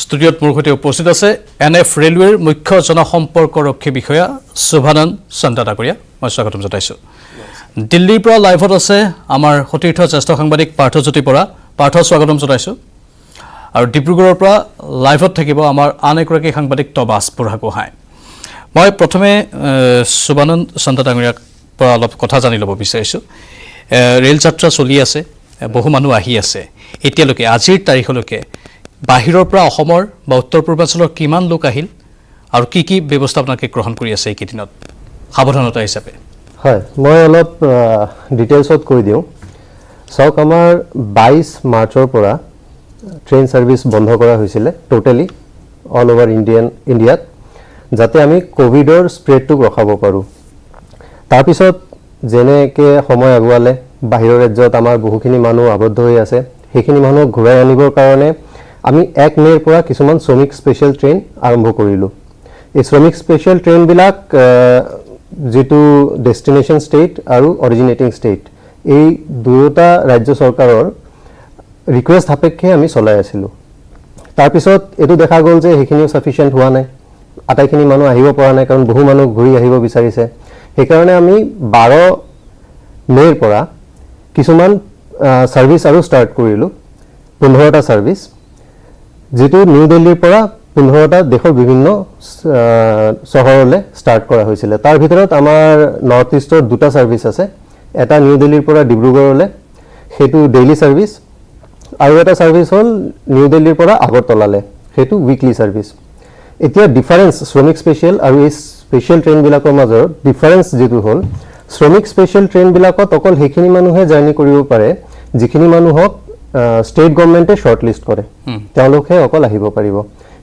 ষ্টুডিঅ'ত মোৰ সৈতে উপস্থিত আছে NF ৰেলৱেৰ মুখ্য জনসম্পৰ্কৰক্ষী বিষয়া শুভানন্দ চন্দ্ৰ ডাঙৰীয়া মই স্বাগতম জনাইছোঁ দিল্লীৰ পৰা লাইভত আছে আমাৰ সতীৰ্থ জ্যেষ্ঠ সাংবাদিক পাৰ্থজ্যোতি বৰা পাৰ্থ স্বাগতম জনাইছোঁ আৰু ডিব্ৰুগড়ৰ পৰা লাইভত থাকিব আমাৰ আন এগৰাকী সাংবাদিক তবাস বুঢ়াগোহাঁই মই প্ৰথমে শুভানন্দ চন্দ্ৰ ডাঙৰীয়াক পৰা অলপ কথা জানি ল'ব বিচাৰিছোঁ ৰেল যাত্ৰা চলি আছে বহু মানুহ আহি আছে এতিয়ালৈকে আজিৰ তাৰিখলৈকে বাহিৰৰ পৰা অসমৰ বা উত্তৰ পূৰ্বাঞ্চলৰ কিমান লোক আহিল আৰু কি কি ব্যৱস্থা আপোনালোকে গ্ৰহণ কৰি আছে এইকেইদিনত সাৱধানতা হিচাপে হয় মই অলপ ডিটেইলছত কৈ দিওঁ চাওক আমাৰ 22 মাৰ্চৰ পৰা ট্ৰেইন সাৰ্ভিস বন্ধ কৰা হৈছিলে টোটালি অল ওভাৰ ইণ্ডিয়াত যাতে আমি কোভিডৰ স্প্ৰেডটো ৰখাব পাৰোঁ তাৰ পিছত যেনেকৈ সময় আগুৱালে বাহিৰৰ ৰাজ্যত আমাৰ বহুখিনি মানুহ আবদ্ধ হৈ আছে সেইখিনি মানুহক ঘূৰাই আনিবৰ কাৰণে আমি 1 মেৰ পৰা কিছুমান শ্ৰমিক স্পেশাল ট্ৰেইন আৰম্ভ কৰিলোঁ এই শ্ৰমিক স্পেশাল ট্ৰেইনবিলাক যেটো ডেষ্টিনেশ্যন ষ্টেট আৰু অৰিজিনেটিং ষ্টেট এই দুয়োটা ৰাজ্য চৰকাৰৰ ৰিকুৱেষ্ট সাপেক্ষে আমি চলাই আছিলোঁ তাৰ পিছত এটো দেখা গ'ল যে হেখিনিও সাফিচিয়েন্ট হোৱা নাই আটাইখিনি মানুহ আহিব পৰা নাই কাৰণ বহু মানুহ ঘূৰি আহিব বিচাৰিছে সেইকাৰণে আমি 12 মেৰ পৰা কিছুমান সাৰ্ভিস আৰু ষ্টাৰ্ট কৰিলোঁ 15টা সাৰ্ভিস যেটো নিউ দিল্লীৰ পৰা 15টা দেশৰ বিভিন্ন চহৰলৈ ষ্টাৰ্ট কৰা হৈছিল তাৰ ভিতৰত আমাৰ নৰ্থ ইষ্টৰ দুটা সাৰ্ভিস আছে এটা নিউ দিল্লীৰ পৰা ডিব্ৰুগড়লৈ হেতু ডেইলি সাৰ্ভিস আৰু এটা সাৰ্ভিস হল নিউ দিল্লীৰ পৰা আগৰতলালৈ হেতু উইকলি সাৰ্ভিস এতিয়া ডিফাৰেন্স শ্ৰমিক স্পেশাল আৰু এই স্পেশাল ট্ৰেইন বিলাকৰ মাজৰ ডিফাৰেন্স যেটো হল শ্ৰমিক স্পেশাল ট্ৰেইন বিলাকত অকল হেখিনি মানুহে জাৰ্নি কৰিব পাৰে যিখিনি মানুহক স্টেট গভৰ্নমেন্টে শৰ্ট লিষ্ট কৰে তেওঁলোকে অকল আহিব পাৰিব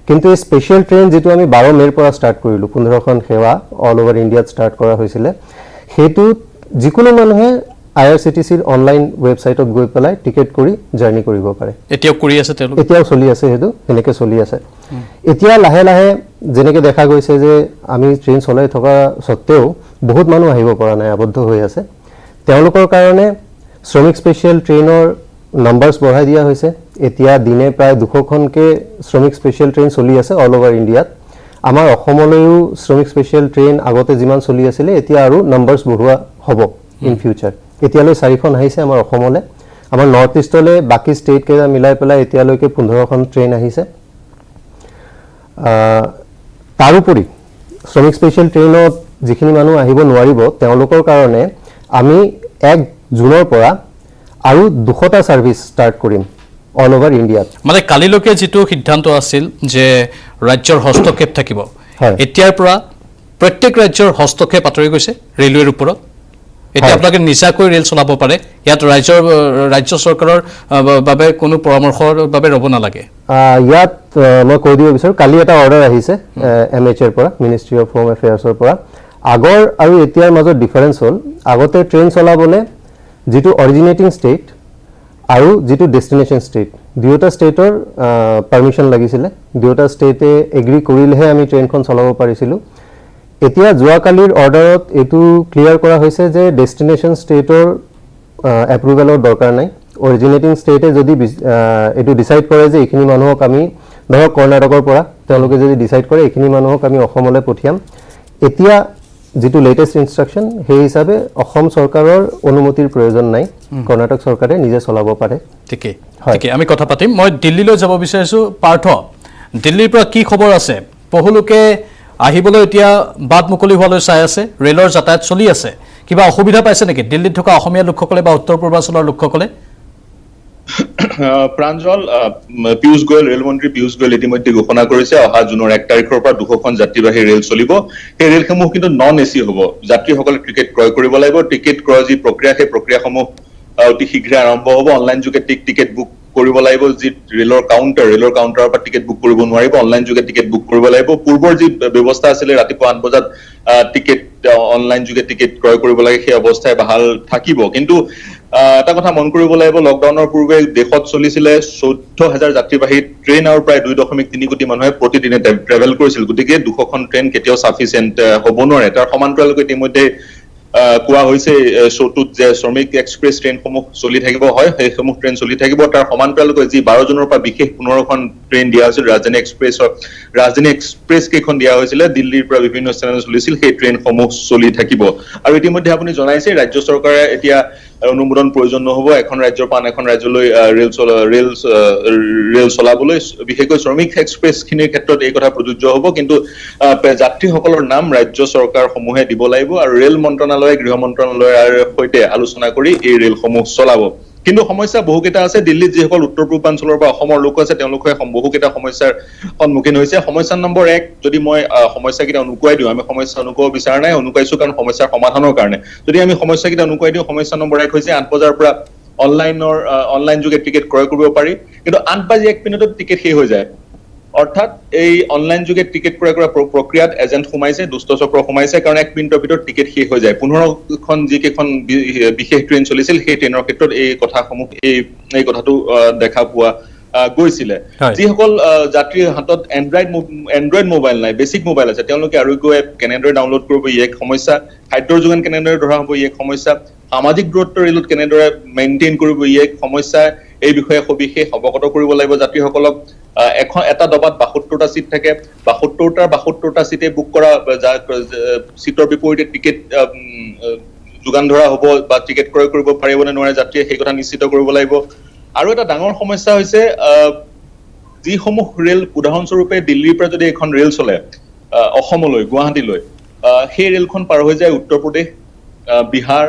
কিন্তু এই স্পেশাল ট্ৰেইন যেটো আমি 12 মেৰ পৰা ষ্টাৰ্ট কৰিলোঁ 15খন সেৱা অল ওভাৰ ইণ্ডিয়াত ষ্টাৰ্ট কৰা হৈছিল হেতু যিকোনো মানুহে IRCTCৰ অনলাইন ৱেবসাইটত গৈ পেলাই টিকেট কৰি জাৰ্নি কৰিব পাৰে এতিয়াও কৰি আছে তেওঁলোক এতিয়াও চলি আছে হেতু এনেকৈ চলি আছে এতিয়া লাহে লাহে যেনেকৈ দেখা গৈছে যে আমি ট্ৰেইন চলাই থকা সত্ত্বেও বহুত মানুহ আহিব পৰা নাই আবদ্ধ হৈ আছে তেওঁলোকৰ কাৰণে শ্ৰমিক স্পেশাল ট্ৰেইনৰ নাম্বাৰস বঢ়াই দিয়া হৈছে এতিয়া দিনে প্ৰায় 200খনকে শ্ৰমিক স্পেশাল ট্ৰেইন চলি আছে অল ওভাৰ ইণ্ডিয়াত আমাৰ অসমলৈও শ্ৰমিক স্পেশাল ট্ৰেইন আগতে যিমান চলি আছিল এতিয়া আৰু নাম্বাৰস বঢ়োৱা হ'ব ইন ফিউচাৰ এতিয়ালৈ 4খন আহিছে আমাৰ অসমলৈ আমাৰ নৰ্থ ইষ্টলৈ বাকি ষ্টেট কেইটা মিলাই পেলাই এতিয়ালৈকে 15খন ট্ৰেইন আহিছে তাৰোপৰি শ্ৰমিক স্পেশাল ট্ৰেইনত যিখিনি মানুহ আহিব নোৱাৰিব তেওঁলোকৰ কাৰণে আমি 1 জুনৰ পৰা আৰু 200টা সাৰ্ভিস ষ্টাৰ্ট কৰিম অল ওভাৰ ইণ্ডিয়াত মানে কালিলৈকে যেটো সিদ্ধান্ত আছিল যে ৰাজ্যৰ হস্তক্ষেপ থাকিব এতিয়াৰ পৰা প্ৰত্যেক ৰাজ্যৰ হস্তক্ষেপ আঁতৰি গৈছে ৰেলৱেৰ ওপৰত এতিয়া আপোনালোকে নিজাকৈ ৰেল চলাব পাৰে ইয়াত ৰাজ্য চৰকাৰৰ বাবে কোনো পৰামৰ্শৰ বাবে ৰব নালাগে ইয়াত মই কৈ দিব বিচাৰো কালি এটা অৰ্ডাৰ আহিছে MHৰ পৰা মিনিষ্ট্ৰি অফ হোম এফেয়াৰ্ছৰ পৰা আগৰ আৰু এতিয়াৰ মাজত ডিফাৰেন্স হল আগতে ট্ৰেইন চলাবলে যেটো অৰিজিনেটিং ষ্টেট আৰু যেটো ডেষ্টিনেশ্যন ষ্টেট দুয়োটা ষ্টেটৰ পাৰমিশন লাগিছিল দুয়োটা ষ্টেটে এগ্ৰি কৰিলেহে আমি ট্ৰেইনখন চলাব পাৰিছিলো এতিয়া যোৱাকালিৰ অৰ্ডাৰত এটো ক্লিয়াৰ কৰা হৈছে যে ডেষ্টিনেশ্যন ষ্টেটৰ এপ্ৰুভেলৰ দৰকাৰ নাই অৰিজিনেটিং ষ্টেটে যদি এটো ডিসাইড কৰে যে এখিনি মানুহক আমি ধৰক কৰ্ণাটকৰ পৰা তেওঁলোকে যদি ডিসাইড কৰে এখিনি মানুহক আমি অসমলৈ পঠিয়াম এতিয়া যেটো লেটেষ্ট ইনষ্ট্ৰাকচন সেই হিচাপে অসম চৰকাৰৰ অনুমতিৰ প্ৰয়োজন নাই কৰ্ণাটক চৰকাৰে নিজে চলাব পাৰে ঠিকে ঠিকে আমি কথা পাতিম মই দিল্লীলৈ যাব বিচাৰিছো পাৰ্থ দিল্লীৰ পৰা কি খবৰ আছে বহুলোকে আহিবলৈ এতিয়া বাট মুকলি হোৱালৈ চাই আছে ৰেলৰ যাতায়াত চলি আছে কিবা অসুবিধা পাইছে নেকি দিল্লীত থকা অসমীয়া লোকসকলে বা উত্তৰ পূৰ্বাঞ্চলৰ লোকসকলে প্ৰাঞ্জল পিউষ গোয়েল ৰেলমন্ত্ৰী পিউষ গোয়েল ইতিমধ্যে ঘোষণা কৰিছে অহা জুনৰ 1 তাৰিখৰ পৰা 200খন যাত্ৰীবাহী ৰেল চলিব এই ৰেলসমূহ কিন্তু নন এসি হ'ব যাত্ৰীসকলে টিকেট ক্ৰয় কৰিব লাগিব টিকেট ক্ৰয় যি প্ৰক্ৰিয়া সেই প্ৰক্ৰিয়াসমূহ অতি শীঘ্ৰে আৰম্ভ হ'ব অনলাইন যোগে টিকেট বুক কৰিব লাগিব যি ৰেলৰ কাউণ্টাৰৰ পৰা টিকেট বুক কৰিব নোৱাৰিব অনলাইন যোগে টিকেট বুক কৰিব লাগিব পূৰ্বৰ যি ব্যৱস্থা আছিল ৰাতিপুৱা 8 বজাত টিকেট অনলাইন যোগে টিকেট ক্ৰয় কৰিব লাগে সেই অৱস্থায় বহাল থাকিব কিন্তু এটা কথা মন কৰিব লাগিব লকডাউনৰ পূৰ্বে দেশত চলিছিল 14000 যাত্ৰীবাহী ট্ৰেইন আৰু প্ৰায় 2.3 কোটি মানুহে প্ৰতিদিনে ট্ৰেভেল কৰিছিল গতিকে 200খন ট্ৰেইন কেতিয়াও সাফিচিয়েন্ট হ'ব নোৱাৰে তাৰ সমান্তৰালকৈ ইতিমধ্যে কোৱা হৈছে শ্ব'টোত যে শ্ৰমিক এক্সপ্ৰেছ ট্ৰেইনসমূহ চলি থাকিব হয় সেইসমূহ ট্ৰেইন চলি থাকিব তাৰ সমান্তৰালকৈ যি 12 জুনৰ পৰা বিশেষ 15খন ট্ৰেইন দিয়া হৈছিল ৰাজধানী এক্সপ্ৰেছ কেইখন দিয়া হৈছিলে দিল্লীৰ পৰা বিভিন্ন স্থানলৈ চলিছিল সেই ট্ৰেইনসমূহ চলি থাকিব আৰু ইতিমধ্যে আপুনি জনাইছে ৰাজ্য চৰকাৰে এতিয়া অনুমোদন প্ৰয়োজন নহব এখন ৰাজ্যৰ পৰা এখন ৰাজ্যলৈ ৰেল চলাবলৈ বিশেষকৈ শ্ৰমিক এক্সপ্ৰেছ খিনিৰ ক্ষেত্ৰত এই কথা প্ৰযোজ্য হ'ব কিন্তু যাত্ৰীসকলৰ নাম ৰাজ্য চৰকাৰসমূহে দিব লাগিব আৰু ৰেল মন্ত্ৰণালয়ে গৃহ মন্ত্ৰণালয়ৰ সৈতে আলোচনা কৰি এই ৰেলসমূহ চলাব কিন্তু সমস্যা বহুকেইটা আছে দিল্লীত যিসকল উত্তৰ পূৰ্বাঞ্চলৰ পৰা অসমৰ লোক আছে তেওঁলোকে বহুকেইটা সমস্যাৰ সন্মুখীন হৈছে সমস্যা নম্বৰ 1 যদি মই সমস্যাকেইটা অনুকুৱাই দিওঁ আমি সমস্যা অনুকুৱাব বিচৰা নাই অনুকুৱাইছো কাৰণ সমস্যাৰ সমাধানৰ কাৰণে যদি আমি সমস্যাকেইটা অনুকুৱাই দিওঁ সমস্যা নম্বৰ 1 হৈছে 8 বজাৰ পৰা অনলাইন যোগে টিকেট ক্ৰয় কৰিব পাৰি কিন্তু 8 বাজি 1 মিনিটত টিকেট শেষ হৈ যায় অৰ্থাৎ এই অনলাইন যোগে টিকেট ক্ৰয় কৰা প্ৰক্ৰিয়াত এজেন্ট সোমাইছে দুষ্ট চক্ৰ সোমাইছে কাৰণ 1 মিনিটৰ ভিতৰত টিকেট শেষ হৈ যায় 15খন যিকেইখন বিশেষ ট্ৰেইন চলিছিল সেই ট্ৰেইনৰ ক্ষেত্ৰত এই কথাসমূহ এই কথাটো দেখা পোৱা গৈছিলে যিসকল যাত্ৰীৰ হাতত এণ্ড্ৰইড মোবাইল নাই বেছিক মোবাইল আছে তেওঁলোকে আৰোগ্য এপ কেনেদৰে ডাউনলোড কৰিব ই এক সমস্যা খাদ্যৰ যোগান কেনেদৰে ধৰা হ'ব ই এক সমস্যা সামাজিক দূৰত্ব ৰেলত কেনেদৰে মেইনটেইন কৰিব ই এক সমস্যা এই বিষয়ে সবিশেষ অৱগত কৰিব লাগিব যাত্ৰীসকলক এটা দবাত 72টা সিট থাকে 72টা সিটে বুক কৰা সিটৰ বিপৰীতে টিকেট যোগান ধৰা হ'ব বা টিকেট ক্ৰয় কৰিব পাৰিব নে নোৱাৰে যাত্ৰীয়ে সেই কথা নিশ্চিত কৰিব লাগিব আৰু এটা ডাঙৰ সমস্যা হৈছে যিসমূহ ৰেল উদাহৰণস্বৰূপে দিল্লীৰ পৰা যদি এখন ৰেল চলে অসমলৈ গুৱাহাটীলৈ সেই ৰেলখন পাৰ হৈ যায় উত্তৰ প্ৰদেশ বিহাৰ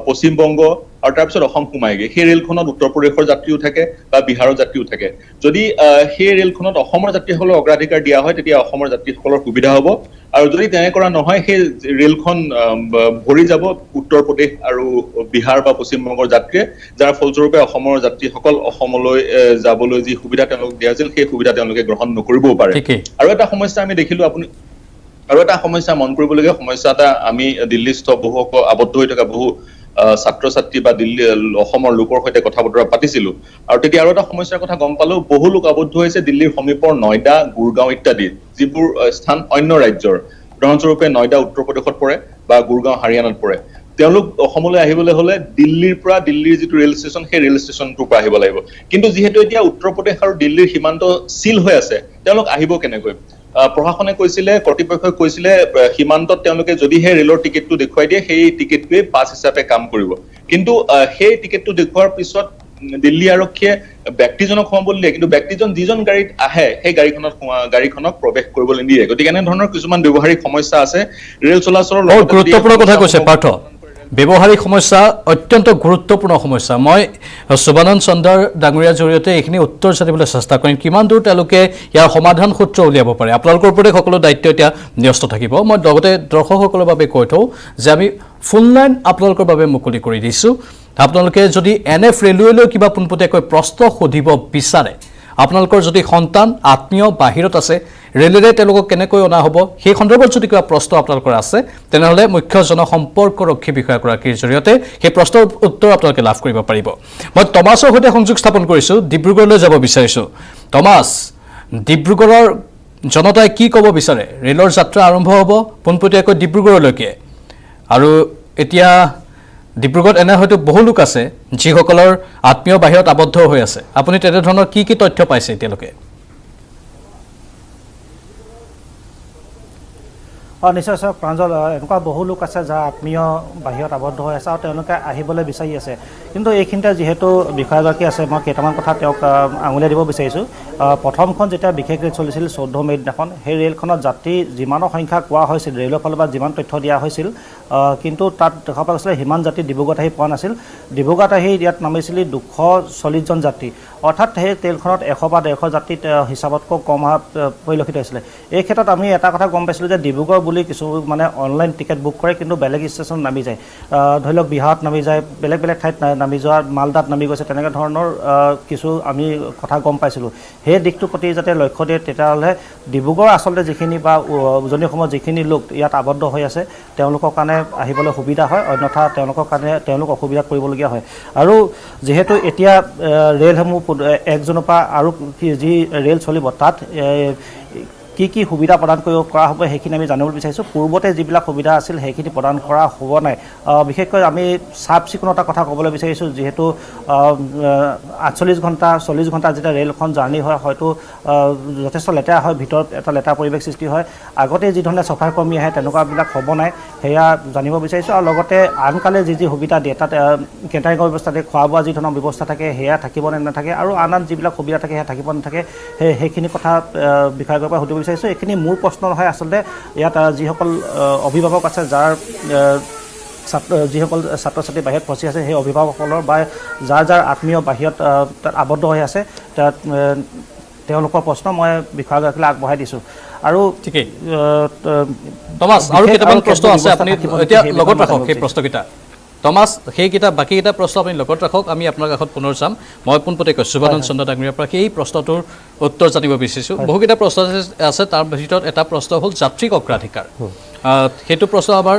পশ্চিম বংগ আৰু তাৰ পিছত অসম সোমায়গে সেই ৰেলখনত উত্তৰ প্ৰদেশৰ যাত্ৰীও থাকে বা বিহাৰৰ যাত্ৰীও থাকে যদি সেই ৰেলখনত অসমৰ যাত্ৰীসকলক অগ্ৰাধিকাৰ দিয়া হয় তেতিয়া অসমৰ যাত্ৰীসকলৰ সুবিধা হ'ব আৰু যদি তেনে কৰা নহয় সেই ৰেলখন ভৰি যাব উত্তৰ প্ৰদেশ আৰু বিহাৰ বা পশ্চিম বংগৰ যাত্ৰীয়ে যাৰ ফলস্বৰূপে অসমৰ যাত্ৰীসকল অসমলৈ যাবলৈ যি সুবিধা তেওঁলোকক দিয়া হৈছিল সেই সুবিধা তেওঁলোকে গ্ৰহণ নকৰিবও পাৰে আৰু এটা সমস্যা আমি দেখিলো আপুনি আৰু এটা সমস্যা মন কৰিবলগীয়া সমস্যা এটা আমি দিল্লীস্থ বহু আবদ্ধ হৈ থকা বহু ছাত্ৰ ছাত্ৰী বা দিল্লী অসমৰ লোকৰ সৈতে কথা বতৰা পাতিছিলো আৰু তেতিয়া আৰু এটা সমস্যাৰ কথা গম পালো বহু লোক আবদ্ধ হৈছে দিল্লীৰ সমীপৰ নয়ডা গুৰগাঁও ইত্যাদি যিবোৰ স্থান অন্য ৰাজ্যৰ উদাহৰণস্বৰূপে নয়ডা উত্তৰ প্ৰদেশত পৰে বা গুৰগাঁও হাৰিয়ানাত পৰে তেওঁলোক অসমলৈ আহিবলৈ হলে দিল্লীৰ যিটো ৰেল ষ্টেচন সেই ৰেল ষ্টেচনটোৰ পৰা আহিব লাগিব কিন্তু যিহেতু এতিয়া উত্তৰ প্ৰদেশ আৰু দিল্লীৰ সীমান্ত সিল হৈ আছে তেওঁলোক আহিব কেনেকৈ প্ৰশাসনে কৈছিলে কৰ্তৃপক্ষই কৈছিলে সীমান্তত তেওঁলোকে যদিহে ৰেলৰ টিকেটটো দেখুৱাই দিয়ে সেই টিকেটটোৱে পাছ হিচাপে কাম কৰিব কিন্তু সেই টিকেটটো দেখুৱাৰ পিছত দিল্লী আৰক্ষীয়ে ব্যক্তিজনক সোমাবলৈ দিয়ে কিন্তু ব্যক্তিজন যিজন গাড়ীত আহে সেই গাড়ীখনক প্ৰৱেশ কৰিবলৈ নিদিয়ে গতিকে এনে ধৰণৰ কিছুমান ব্যৱহাৰিক সমস্যা আছে ৰেল চলাচলৰ লগত গুৰুত্বপূৰ্ণ কথা কৈছে পাৰ্থ ব্যৱহাৰিক সমস্যা অত্যন্ত গুৰুত্বপূৰ্ণ সমস্যা মই সুভানন্দ চন্দাৰ ডাঙৰীয়াৰ জৰিয়তে এইখিনি উত্তৰ জানিবলৈ চেষ্টা কৰিম কিমান দূৰ তেওঁলোকে ইয়াৰ সমাধান সূত্ৰ উলিয়াব পাৰে আপোনালোকৰ ওপৰতে সকলো দায়িত্ব এতিয়া ন্যস্ত থাকিব মই লগতে দৰ্শকসকলৰ বাবে কৈ থওঁ যে আমি ফোন লাইন আপোনালোকৰ বাবে মুকলি কৰি দিছোঁ আপোনালোকে যদি NF ৰেলৱেলৈ কিবা পোনপটীয়াকৈ প্ৰশ্ন সুধিব বিচাৰে আপোনালোকৰ যদি সন্তান আত্মীয় বাহিৰত আছে ৰেলেৰে তেওঁলোকক কেনেকৈ অনা হ'ব সেই সন্দৰ্ভত যদি কিবা প্ৰশ্ন আপোনালোকৰ আছে তেনেহ'লে মুখ্য জনসম্পৰ্কৰক্ষী বিষয়াগৰাকীৰ জৰিয়তে সেই প্ৰশ্নৰ উত্তৰ আপোনালোকে লাভ কৰিব পাৰিব মই টমাছৰ সৈতে সংযোগ স্থাপন কৰিছোঁ ডিব্ৰুগড়লৈ যাব বিচাৰিছোঁ টমাছ ডিব্ৰুগড়ৰ জনতাই কি ক'ব বিচাৰে ৰেলৰ যাত্ৰা আৰম্ভ হ'ব পোনপটীয়াকৈ ডিব্ৰুগড়লৈকে আৰু এতিয়া ডিব্ৰুগড়ত এনে হয়তো বহু লোক আছে যিসকলৰ আত্মীয় বাহিৰত আবদ্ধ হৈ আছে আপুনি তেনেধৰণৰ কি তথ্য পাইছে এতিয়ালৈকে নিশ্চয় চাওক প্ৰাঞ্জল এনেকুৱা বহু লোক আছে যাৰ আত্মীয় বাহিৰত আবদ্ধ হৈ আছে আৰু তেওঁলোকে আহিবলৈ বিচাৰি আছে কিন্তু এইখিনিতে যিহেতু বিষয়াগৰাকী আছে মই কেইটামান কথা তেওঁক আঙুলিয়াই দিব বিচাৰিছোঁ প্ৰথমখন যেতিয়া বিশেষ ৰেল চলিছিল 14 মে'ৰ দিনাখন সেই ৰেলখনত যাত্ৰী যিমানৰ সংখ্যা কোৱা হৈছিল ৰেলৰ ফালৰ পৰা যিমান তথ্য দিয়া হৈছিল কিন্তু তাত দেখা পোৱা গৈছিলে সিমান যাত্ৰী ডিব্ৰুগড়ত আহি পোৱা নাছিল ডিব্ৰুগড়ত আহি ইয়াত নামিছিল 240জন যাত্ৰী অৰ্থাৎ সেই ট্ৰেইনখনত 100 বা 150 যাত্ৰী হিচাপতকৈ কম হোৱা পৰিলক্ষিত হৈছিলে এই ক্ষেত্ৰত আমি এটা কথা গম পাইছিলোঁ যে ডিব্ৰুগড় বুলি কিছু মানে অনলাইন টিকেট বুক কৰে কিন্তু বেলেগ ষ্টেচন নামি যায় ধৰি লওক বিহাৰত নামি যায় বেলেগ ঠাইত নামি যোৱা মালদাত নামি গৈছে তেনেকুৱা ধৰণৰ কিছু আমি কথা গম পাইছিলোঁ সেই দিশটোৰ প্ৰতি যাতে লক্ষ্য দিয়ে তেতিয়াহ'লে ডিব্ৰুগড় আচলতে যিখিনি বা উজনি অসমত যিখিনি লোক ইয়াত আবদ্ধ হৈ আছে তেওঁলোকৰ কাৰণে আহিবলৈ সুবিধা হয় অন্যথা তেওঁলোক অসুবিধাত পৰিবলগীয়া হয় আৰু যিহেতু এতিয়া ৰেলসমূহ 1 জুনৰ পৰা আৰু যি ৰেল চলিব তাত কি সুবিধা প্ৰদান কৰা হ'ব সেইখিনি আমি জানিব বিচাৰিছোঁ। পূৰ্বতে যিবিলাক সুবিধা আছিল সেইখিনি প্ৰদান কৰা হ'ব নাই। বিশেষকৈ আমি চাফ চিকুণতাৰ কথা ক'বলৈ বিচাৰিছোঁ, যিহেতু 48 ঘণ্টা 40 ঘণ্টা যেতিয়া ৰেলখন জাৰ্ণি হয় হয়তো যথেষ্ট লেতেৰা হয়, ভিতৰত এটা লেতেৰা পৰিৱেশ সৃষ্টি হয়। আগতে যিধৰণে চাফাই কৰ্মী আহে তেনেকুৱাবিলাক হ'ব নাই সেয়া জানিব বিচাৰিছোঁ। আৰু লগতে আনকালে যি সুবিধা দিয়ে তাত কেটাৰিঙৰ ব্যৱস্থা দিয়ে, খোৱা বোৱা যি ধৰণৰ ব্যৱস্থা থাকে সেয়া থাকিব নে নাথাকে, আৰু আন যিবিলাক সুবিধা থাকে সেয়া থাকিব নাথাকে সেইখিনি কথা বিষয়গৰ পৰা সুধিব বিচাৰিছোঁ। এইখিনি মোৰ প্ৰশ্ন নহয়, আচলতে ইয়াত যিসকল অভিভাৱক আছে, যিসকল ছাত্ৰ ছাত্ৰী বাহিৰত ফচি আছে সেই অভিভাৱকসকলৰ বা যাৰ আত্মীয় বাহিৰত তাত আবদ্ধ হৈ আছে তাত তেওঁলোকৰ প্ৰশ্ন মই বিষয়াগৰাকীলৈ আগবঢ়াই দিছোঁ। আৰু ঠিকেই টমাছ, আৰু কেইটামান প্ৰশ্ন আছে, আপুনি এতিয়া লগত ৰাখক সেই প্ৰশ্নকেইটা। টমাছ, সেইকেইটা বাকীকেইটা প্ৰশ্ন আপুনি লগত ৰাখক, আমি আপোনাৰ কাষত পুনৰ চাম। মই পোনপটীয়াকৈ শুভানন্দ চন্দ্ৰ ডাঙৰীয়াৰ পৰা সেই প্ৰশ্নটোৰ উত্তৰ জানিব বিচাৰিছোঁ। বহুকেইটা প্ৰশ্ন আছে, তাৰ ভিতৰত এটা প্ৰশ্ন হ'ল যাত্ৰীক অগ্ৰাধিকাৰ। সেইটো প্ৰশ্ন আমাৰ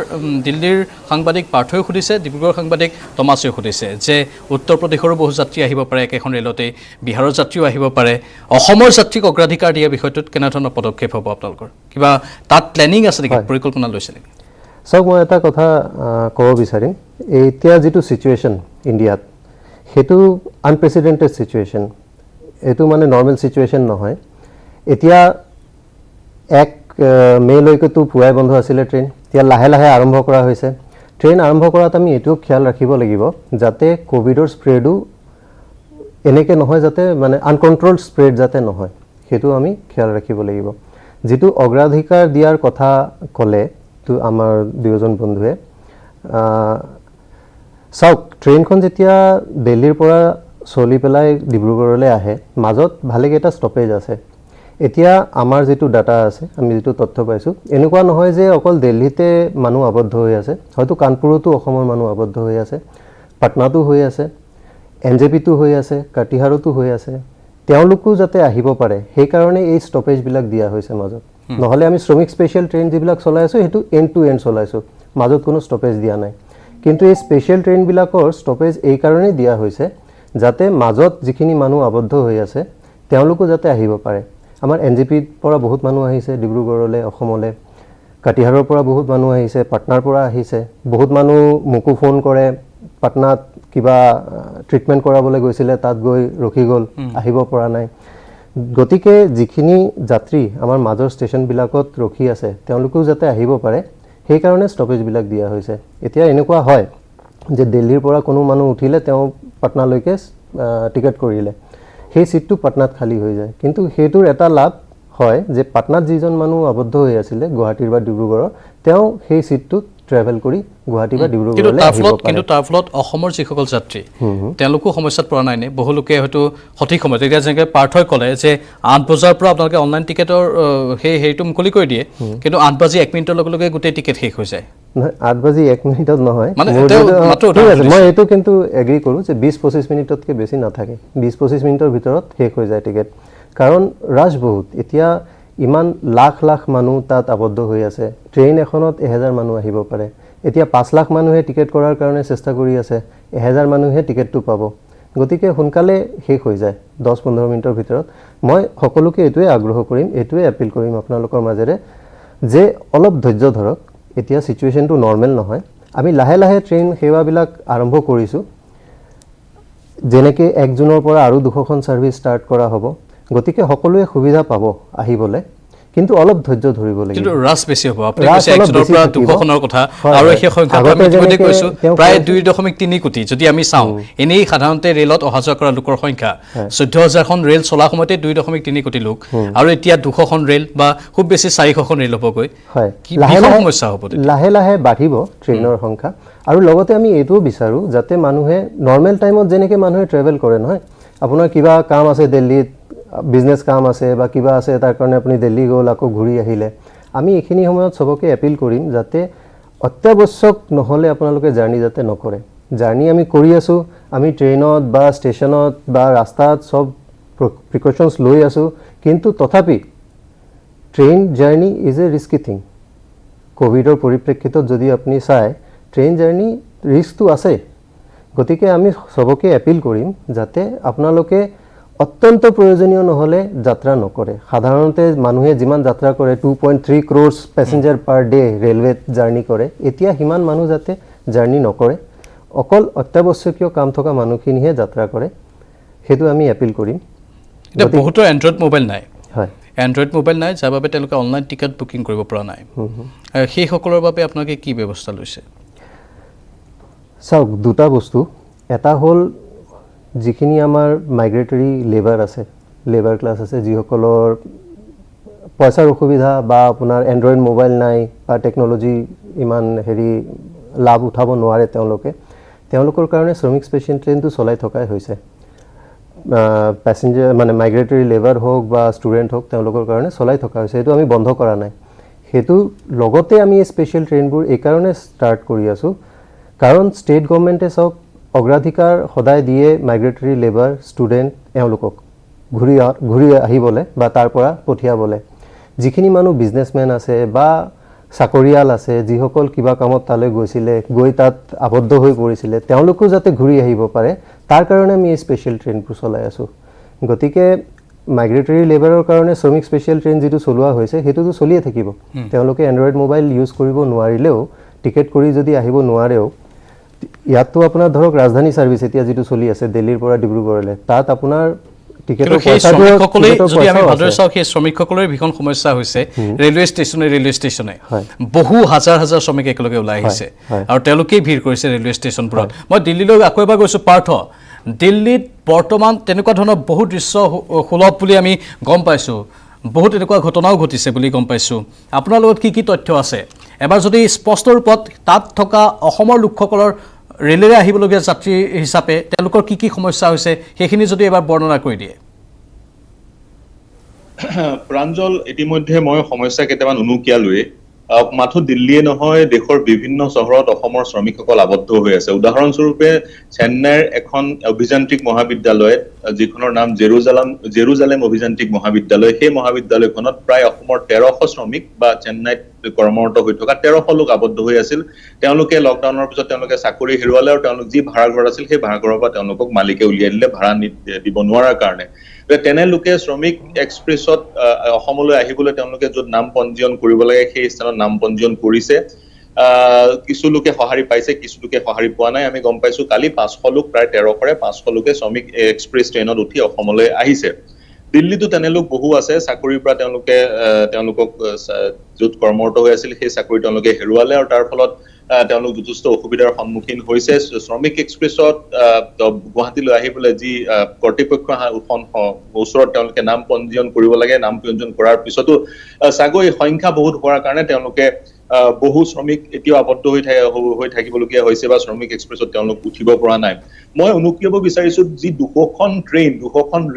দিল্লীৰ সাংবাদিক পাৰ্থই সুধিছে, ডিব্ৰুগড়ৰ সাংবাদিক টমাছেও সুধিছে যে উত্তৰ প্ৰদেশৰো বহু যাত্ৰী আহিব পাৰে একেখন ৰেলতে, বিহাৰৰ যাত্ৰীও আহিব পাৰে, অসমৰ যাত্ৰীক অগ্ৰাধিকাৰ দিয়া বিষয়টোত কেনেধৰণৰ পদক্ষেপ হ'ব আপোনালোকৰ? কিবা তাত প্লেনিং আছে নেকি, পৰিকল্পনা লৈছে নেকি? চাওক, মই এটা কথা ক'ব বিচাৰিম। এতিয়া যিটো চিটুৱেশ্যন ইণ্ডিয়াত, সেইটো আনপ্ৰেচিডেণ্টেড চিটুৱেশ্যন, এইটো মানে নৰ্মেল চিটুৱেশ্যন নহয়। এতিয়া 1 মে'লৈকেতো পুৱাই বন্ধ আছিলে ট্ৰেইন, এতিয়া লাহে লাহে আৰম্ভ কৰা হৈছে। ট্ৰেইন আৰম্ভ কৰাত আমি এইটো খেয়াল ৰাখিব লাগিব যাতে ক'ভিডৰ স্প্ৰেডো এনেকৈ নহয়, যাতে মানে আনকণ্ট্ৰল স্প্ৰেড যাতে নহয়, সেইটো আমি খেয়াল ৰাখিব লাগিব। যিটো অগ্ৰাধিকাৰ দিয়াৰ কথা ক'লে তো আমাৰ দুয়োজন বন্ধুৱে, চাওক, ট্ৰেইনখন যেতিয়া দিল্লীৰ পৰা চলি পেলাই ডিব্ৰুগড়লৈ আহে, মাজত ভালেকেইটা ষ্টপেজ আছে। এতিয়া আমাৰ যিটো ডাটা আছে, আমি যিটো তথ্য পাইছোঁ, এনেকুৱা নহয় যে অকল দিল্লীতে মানুহ আবদ্ধ হৈ আছে, হয়তো কানপুৰতো অসমৰ মানুহ আবদ্ধ হৈ আছে, পাটনাতো হৈ আছে, NJPতো হৈ আছে, কাটিহাৰতো হৈ আছে। তেওঁলোকো যাতে আহিব পাৰে সেইকাৰণে এই ষ্টপেজবিলাক দিয়া হৈছে মাজত। নহ'লে আমি শ্ৰমিক স্পেচিয়েল ট্ৰেইন যিবিলাক চলাই আছোঁ সেইটো এণ্ড টু এণ্ড চলাইছোঁ, মাজত কোনো ষ্টপেজ দিয়া নাই। কিন্তু এই স্পেচিয়েল ট্ৰেইনবিলাকৰ ষ্টপেজ এই কাৰণেই দিয়া হৈছে যাতে মাজত যিখিনি মানুহ আবদ্ধ হৈ আছে তেওঁলোকো যাতে আহিব পাৰে। আমাৰ NJPৰ পৰা বহুত মানুহ আহিছে ডিব্ৰুগড়লৈ, অসমলৈ, কাটিহাৰৰ পৰা বহুত মানুহ আহিছে, পাটনাৰ পৰা আহিছে। বহুত মানুহ মোকো ফোন কৰে, পাটনাত কিবা ট্ৰিটমেণ্ট কৰাবলৈ গৈছিলে, তাত গৈ ৰখি গ'ল, আহিব পৰা নাই। গতিকে যিখিনি যাত্ৰী আমাৰ মাজৰ ষ্টেচনবিলাকত ৰখি আছে তেওঁলোকেও যাতে আহিব পাৰে সেইকাৰণে ষ্টপেজবিলাক দিয়া হৈছে। এতিয়া এনেকুৱা হয় যে দিল্লীৰ পৰা কোনো মানুহ উঠিলে তেওঁ পাটনালৈকে টিকেট কৰিলে, সেই ছিটটো পাটনাত খালী হৈ যায়। কিন্তু সেইটোৰ এটা লাভ হয় যে পাটনাত যিজন মানুহ আবদ্ধ হৈ আছিলে গুৱাহাটীৰ বা ডিব্ৰুগড়ৰ, তেওঁ সেই ছিটটোত ট্ৰেভেল কৰি গুৱাহাটী বা ডিব্ৰুগড়লৈ আহিব পাৰে। কিন্তু তাৰ ফলত অসমৰ যিসকল যাত্ৰী তেওঁলোকো সমস্যাত পৰা নাই নে? বহুলোকে হয়তো সঠিক সময়ত, এতিয়া যেনেকৈ পাৰ্থই ক'লে যে 8 বজাৰ পৰা আপোনালোকে অনলাইন টিকেটৰ সেই হেৰিটো মুকলি কৰি দিয়ে, কিন্তু 8 বাজি 1 মিনিটৰ লগে লগে গোটেই টিকেট শেষ হৈ যায়। নহয়, 8 বাজি 1 মিনিটত নহয়, মানে মই এইটো কিন্তু এগ্ৰী কৰোঁ যে 20-25 মিনিটতকৈ বেছি নাথাকে, 20-25 মিনিটৰ ভিতৰত শেষ হৈ যায় টিকেট। কাৰণ ৰাছ বহুত, এতিয়া ইমান লাখ লাখ মানুহ তাত আবদ্ধ হৈ আছে। ট্ৰেইন এখনত 1000 মানুহ আহিব পাৰে, এতিয়া 5 লাখ মানুহে টিকেট কৰাৰ কাৰণে চেষ্টা কৰি আছে, 1000 মানুহে টিকেটটো পাব। গতিকে সোনকালে শেষ হৈ যায় 10-15 মিনিটৰ ভিতৰত। মই সকলোকে এইটোৱে আগ্ৰহ কৰিম, এইটোৱে এপিল কৰিম আপোনালোকৰ মাজেৰে যে অলপ ধৈৰ্য ধৰক। এতিয়া চিটুৱেশ্যনটো নৰ্মেল নহয়, আমি লাহে লাহে ট্ৰেইন সেৱাবিলাক আৰম্ভ কৰিছোঁ। যেনেকৈ 1 জুনৰ পৰা আৰু 200খন ছাৰ্ভিচ ষ্টাৰ্ট কৰা হ'ব, গতিকে সকলোৱে সুবিধা পাব আহিবলৈ, কিন্তু অলপ ধৈৰ্য ধৰিব লাগিব। কিন্তু ৰাছ বেছি হ'ব, আপুনি কৈছে 1 জুনৰ পৰা 200খনৰ কথা, আৰু সেই সংখ্যাটো আমি ইতিমধ্যে কৈছোঁ প্ৰায় 2.3 কোটি। যদি আমি চাওঁ এনেই সাধাৰণতে ৰেলত অহা যোৱা কৰা লোকৰ সংখ্যা 14,000খন ৰেল চলা সময়তে 2.3 কোটি লোক, আৰু এতিয়া 200খন ৰেল বা খুব বেছি 400খন ৰেল হ'বগৈ। সমস্যা হ'ব, লাহে লাহে বাঢ়িব ট্ৰেইনৰ সংখ্যা। আৰু লগতে আমি এইটোও বিচাৰোঁ যাতে মানুহে নৰ্মেল টাইমত যেনেকৈ মানুহে ট্ৰেভেল কৰে, নহয় আপোনাৰ কিবা কাম আছে দিল্লীত, বিজনেছ কাম আছে বা কিবা আছে, তাৰ কাৰণে আপুনি দিল্লী গ'ল আকৌ ঘূৰি আহিলে, আমি এইখিনি সময়ত চবকে এপিল কৰিম যাতে অত্যাৱশ্যক নহ'লে আপোনালোকে জাৰ্ণি যাতে নকৰে। জাৰ্ণি আমি কৰি আছোঁ, আমি ট্ৰেইনত বা ষ্টেচনত বা ৰাস্তাত চব প্ৰিকশ্যনছ লৈ আছোঁ, কিন্তু তথাপি train journey is a risky thing. ক'ভিডৰ পৰিপ্ৰেক্ষিতত যদি আপুনি চায় ট্ৰেইন জাৰ্ণি ৰিস্কটো আছে। গতিকে আমি চবকে এপিল কৰিম যাতে আপোনালোকে অত্যন্ত প্ৰয়োজনীয় নহ'লে যাত্ৰা নকৰে সাধাৰণতে মানুহে যিমান যাত্ৰা কৰে 2.3 crores পেছেঞ্জাৰ পাৰ ডে ৰেলৱেত জাৰ্নি কৰে এতিয়া হিমান মানুহ যাতে জাৰ্নি নকৰে অকল অত্যাৱশ্যকীয় কাম থকা মানুহখিনিহে যাত্ৰা কৰে সেইটো আমি এপিল কৰিম এতিয়া বহুতো এণ্ড্ৰইড মোবাইল নাই হয় এণ্ড্ৰইড মোবাইল নাই যাৰ বাবে তেওঁলোকে অনলাইন টিকেট বুকিং কৰিব পৰা নাই সেইসকলৰ বাবে আপোনালোকে কি ব্যৱস্থা লৈছে চাওক দুটা বস্তু এটা হ'ল যিখিনি আমাৰ মাইগ্ৰেটৰী লেবাৰ আছে লেবাৰ ক্লাছ আছে যিসকলৰ পইচাৰ অসুবিধা বা আপোনাৰ এণ্ড্ৰইড মোবাইল নাই বা টেকন'লজি ইমান হেৰি লাভ উঠাব নোৱাৰে তেওঁলোকৰ কাৰণে শ্ৰমিক স্পেচিয়েল ট্ৰেইনটো চলাই থকাই হৈছে পেছেঞ্জাৰ মানে মাইগ্ৰেটৰী লেবাৰ হওক বা ষ্টুডেণ্ট হওক তেওঁলোকৰ কাৰণে চলাই থকা হৈছে এইটো আমি বন্ধ কৰা নাই সেইটো লগতে আমি স্পেচিয়েল ট্ৰেইনবোৰ এইকাৰণে ষ্টাৰ্ট কৰি আছোঁ কাৰণ ষ্টেট গভৰ্ণমেণ্টে চাওক অগ্ৰাধিকাৰ সদায় দিয়ে মাইগ্ৰেটৰী লেবাৰ ষ্টুডেণ্ট এওঁলোকক ঘূৰি আহিবলৈ বা তাৰ পৰা পঠিয়াবলৈ যিখিনি মানুহ বিজনেছমেন আছে বা চাকৰিয়াল আছে যিসকল কিবা কামত তালৈ গৈছিলে গৈ তাত আবদ্ধ হৈ পৰিছিলে তেওঁলোকো যাতে ঘূৰি আহিব পাৰে তাৰ কাৰণে আমি এই স্পেচিয়েল ট্ৰেইনবোৰ চলাই আছোঁ গতিকে মাইগ্ৰেটৰী লেবাৰৰ কাৰণে শ্ৰমিক স্পেচিয়েল ট্ৰেইন যিটো চলোৱা হৈছে সেইটোতো চলিয়ে থাকিব তেওঁলোকে এণ্ড্ৰইড মোবাইল ইউজ কৰিব নোৱাৰিলেও টিকেট কৰি যদি আহিব নোৱাৰেও ইয়াততো আপোনাৰ ধৰক ৰাজধানী ছাৰ্ভিচ এতিয়া যিটো চলি আছে দিল্লীৰ পৰা ডিব্ৰুগড়লৈ তাত আপোনাৰ টিকেটৰ শ্ৰমিকসকলে যদি আমি ভালদৰে চাওঁ সেই শ্ৰমিকসকলৰ ভীষণ সমস্যা হৈছে ৰেলৱে ষ্টেচনে বহু হাজাৰ হাজাৰ শ্ৰমিক একেলগে ওলাই আহিছে আৰু তেওঁলোকেই ভিৰ কৰিছে ৰেলৱে ষ্টেচনবোৰত মই দিল্লীলৈ আকৌ এবাৰ গৈছোঁ পাৰ্থ দিল্লীত বৰ্তমান তেনেকুৱা ধৰণৰ বহু দৃশ্য সুলভ বুলি আমি গম পাইছোঁ বহুত এনেকুৱা ঘটনাও ঘটিছে বুলি গম পাইছোঁ আপোনাৰ লগত কি তথ্য আছে এবাৰ যদি স্পষ্ট ৰূপত তাত থকা অসমৰ লোকসকলৰ ৰেলেৰে আহিবলগীয়া যাত্ৰী হিচাপে তেওঁলোকৰ কি সমস্যা হৈছে সেইখিনি যদি এবাৰ বৰ্ণনা কৰি দিয়ে প্ৰাঞ্জল ইতিমধ্যে মই সমস্যা কেইটামান উনুকিয়ালোৱে মাথো দিল্লীয়ে নহয় দেশৰ বিভিন্ন চহৰত অসমৰ শ্ৰমিকসকল আবদ্ধ হৈ আছে উদাহৰণস্বৰূপে চেন্নাইৰ এখন অভিযান্ত্ৰিক মহাবিদ্যালয়ত যিখনৰ নাম জেৰুজালেম অভিযান্ত্ৰিক মহাবিদ্যালয় সেই মহাবিদ্যালয়খনত প্ৰায় অসমৰ 1300 শ্ৰমিক বা চেন্নাইত কৰ্মৰত হৈ থকা 1300 লোক আবদ্ধ হৈ আছিল তেওঁলোকে লকডাউনৰ পিছত তেওঁলোকে চাকৰি হেৰুৱালে আৰু তেওঁলোক যি ভাড়া ঘৰ আছিল সেই ভাড়া ঘৰৰ পৰা তেওঁলোকক মালিকে উলিয়াই দিলে ভাড়া দিব নোৱাৰাৰ কাৰণে তেনে লোকে শ্ৰমিক এক্সপ্ৰেছত অসমলৈ আহিবলৈ তেওঁলোকে য'ত নাম পঞ্জীয়ন কৰিব লাগে সেই স্থানত নাম পঞ্জীয়ন কৰিছে কিছু লোকে সঁহাৰি পাইছে কিছু লোকে সঁহাৰি পোৱা নাই আমি গম পাইছো কালি 500 লোক প্ৰায় 1300ৰে 500 লোকে শ্ৰমিক এক্সপ্ৰেছ ট্ৰেইনত উঠি অসমলৈ আহিছে দিল্লীতো তেনে লোক বহু আছে চাকৰিৰ পৰা তেওঁলোকক য'ত কৰ্মৰত হৈ আছিল সেই চাকৰি তেওঁলোকে হেৰুৱালে আৰু তাৰ ফলত তেওঁলোক যথেষ্ট অসুবিধাৰ সন্মুখীন হৈছে শ্ৰমিক এক্সপ্ৰেছত গুৱাহাটীলৈ আহিবলৈ যি কৰ্তৃপক্ষ ওচৰত তেওঁলোকে নাম পঞ্জীয়ন কৰিব লাগে নাম পঞ্জীয়ন কৰাৰ পিছতো চাগৈ সংখ্যা বহুত হোৱাৰ কাৰণে তেওঁলোকে বহু শ্ৰমিক এতিয়াও আবদ্ধ হৈ থাকিবলগীয়া হৈছে বা শ্ৰমিক এক্সপ্ৰেছত তেওঁলোক উঠিব পৰা নাই মই অনুকিয়াব বিচাৰিছো যি 200খন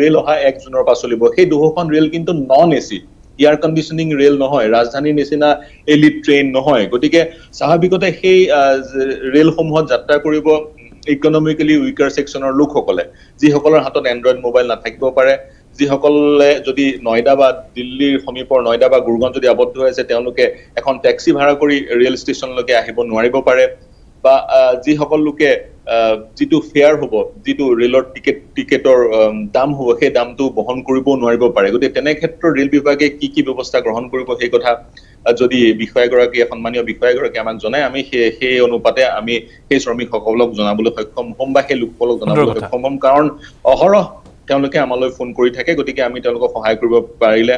ৰেল অহা 1 জুনৰ পৰা চলিব সেই 200খন ৰেল কিন্তু non AC air conditioning rail নহয় ৰাজধানীৰ নিচিনা এলিট ট্ৰেইন নহয় গতিকে স্বাভাৱিকতে সেই ৰেলসমূহত যাত্ৰা কৰিব ইকনমিকেলি উইকাৰ সেকশনৰ লোকসকলে যিসকলৰ হাতত এণ্ড্ৰইড মোবাইল নাথাকিব পাৰে যিসকলে যদি নয়ডা বা দিল্লীৰ সমীপৰ নয়ডা বা গুৰগাঁও যদি আবদ্ধ হৈ আছে তেওঁলোকে এখন টেক্সি ভাড়া কৰি ৰেল ষ্টেচনলৈকে আহিব নোৱাৰিব পাৰে বা যিসকল লোকে যিটো ফেয়াৰ হ'ব যিটো ৰেলৰ টিকেটৰ দাম হ'ব সেই দামটো বহন কৰিব নোৱাৰিব পাৰে গতিকে তেনে ক্ষেত্ৰত ৰেল বিভাগে কি ব্যৱস্থা গ্ৰহণ কৰিব সেই কথা যদি সন্মানীয় বিষয়াগৰাকী আমাক জনায় আমি সেই অনুপাতে আমি সেই শ্ৰমিকসকলক জনাবলৈ সক্ষম হ'ম বা সেই লোকসকলক জনাবলৈ সক্ষম হ'ম কাৰণ অহৰহ তেওঁলোকে আমালৈ ফোন কৰি থাকে গতিকে আমি তেওঁলোকক সহায় কৰিব পাৰিলে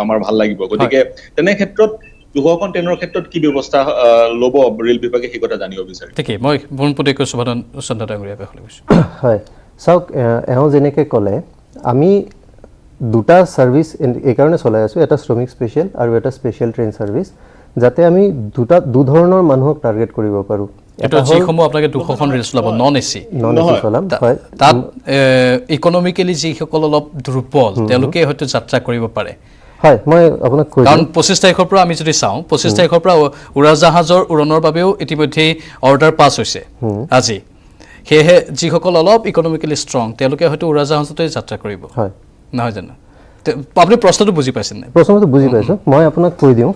আমাৰ ভাল লাগিব গতিকে তেনে ক্ষেত্ৰত 200খন ট্ৰেইনৰ ক্ষেত্ৰত কি ব্যৱস্থা ল'ব ৰেল বিভাগে সেই কথা জানিব বিচাৰিম ঠিকই মই পোনপটীয়াকৈ সুভানন চন্দ্ৰ ডাঙৰীয়াৰ বিষয়ে কৈছোঁ হয় চাওক এওঁ যেনেকৈ ক'লে আমি দুটা ছাৰ্ভিচ এইকাৰণে চলাই আছোঁ এটা শ্ৰমিক স্পেচিয়েল আৰু এটা স্পেচিয়েল ট্ৰেইন ছাৰ্ভিচ যাতে আমি দুধৰণৰ মানুহক টাৰ্গেট কৰিব পাৰোঁ এটা যিসমূহ আপোনালোকে 200খন ৰেল চলাব নন এচি চলাম হয় তাত ইকনমিকেলি যিসকল অলপ দুৰ্বল তেওঁলোকে হয়তো যাত্ৰা কৰিব পাৰে হয় মই আপোনাক কৈ কাৰণ 25 তাৰিখৰ পৰা আমি যদি চাওঁ 25 তাৰিখৰ পৰা উৰাজাহাজৰ উৰণৰ বাবেও ইতিমধ্যে অৰ্ডাৰ পাছ হৈছে আজি সেয়েহে যিসকল অলপ ইকনমিকেলি ষ্ট্ৰং তেওঁলোকে হয়তো উৰাজাহাজতে যাত্ৰা কৰিব হয় নহয় জানো আপুনি প্ৰশ্নটো বুজি পাইছে নে প্ৰশ্নটো বুজি পাইছোঁ মই আপোনাক কৈ দিওঁ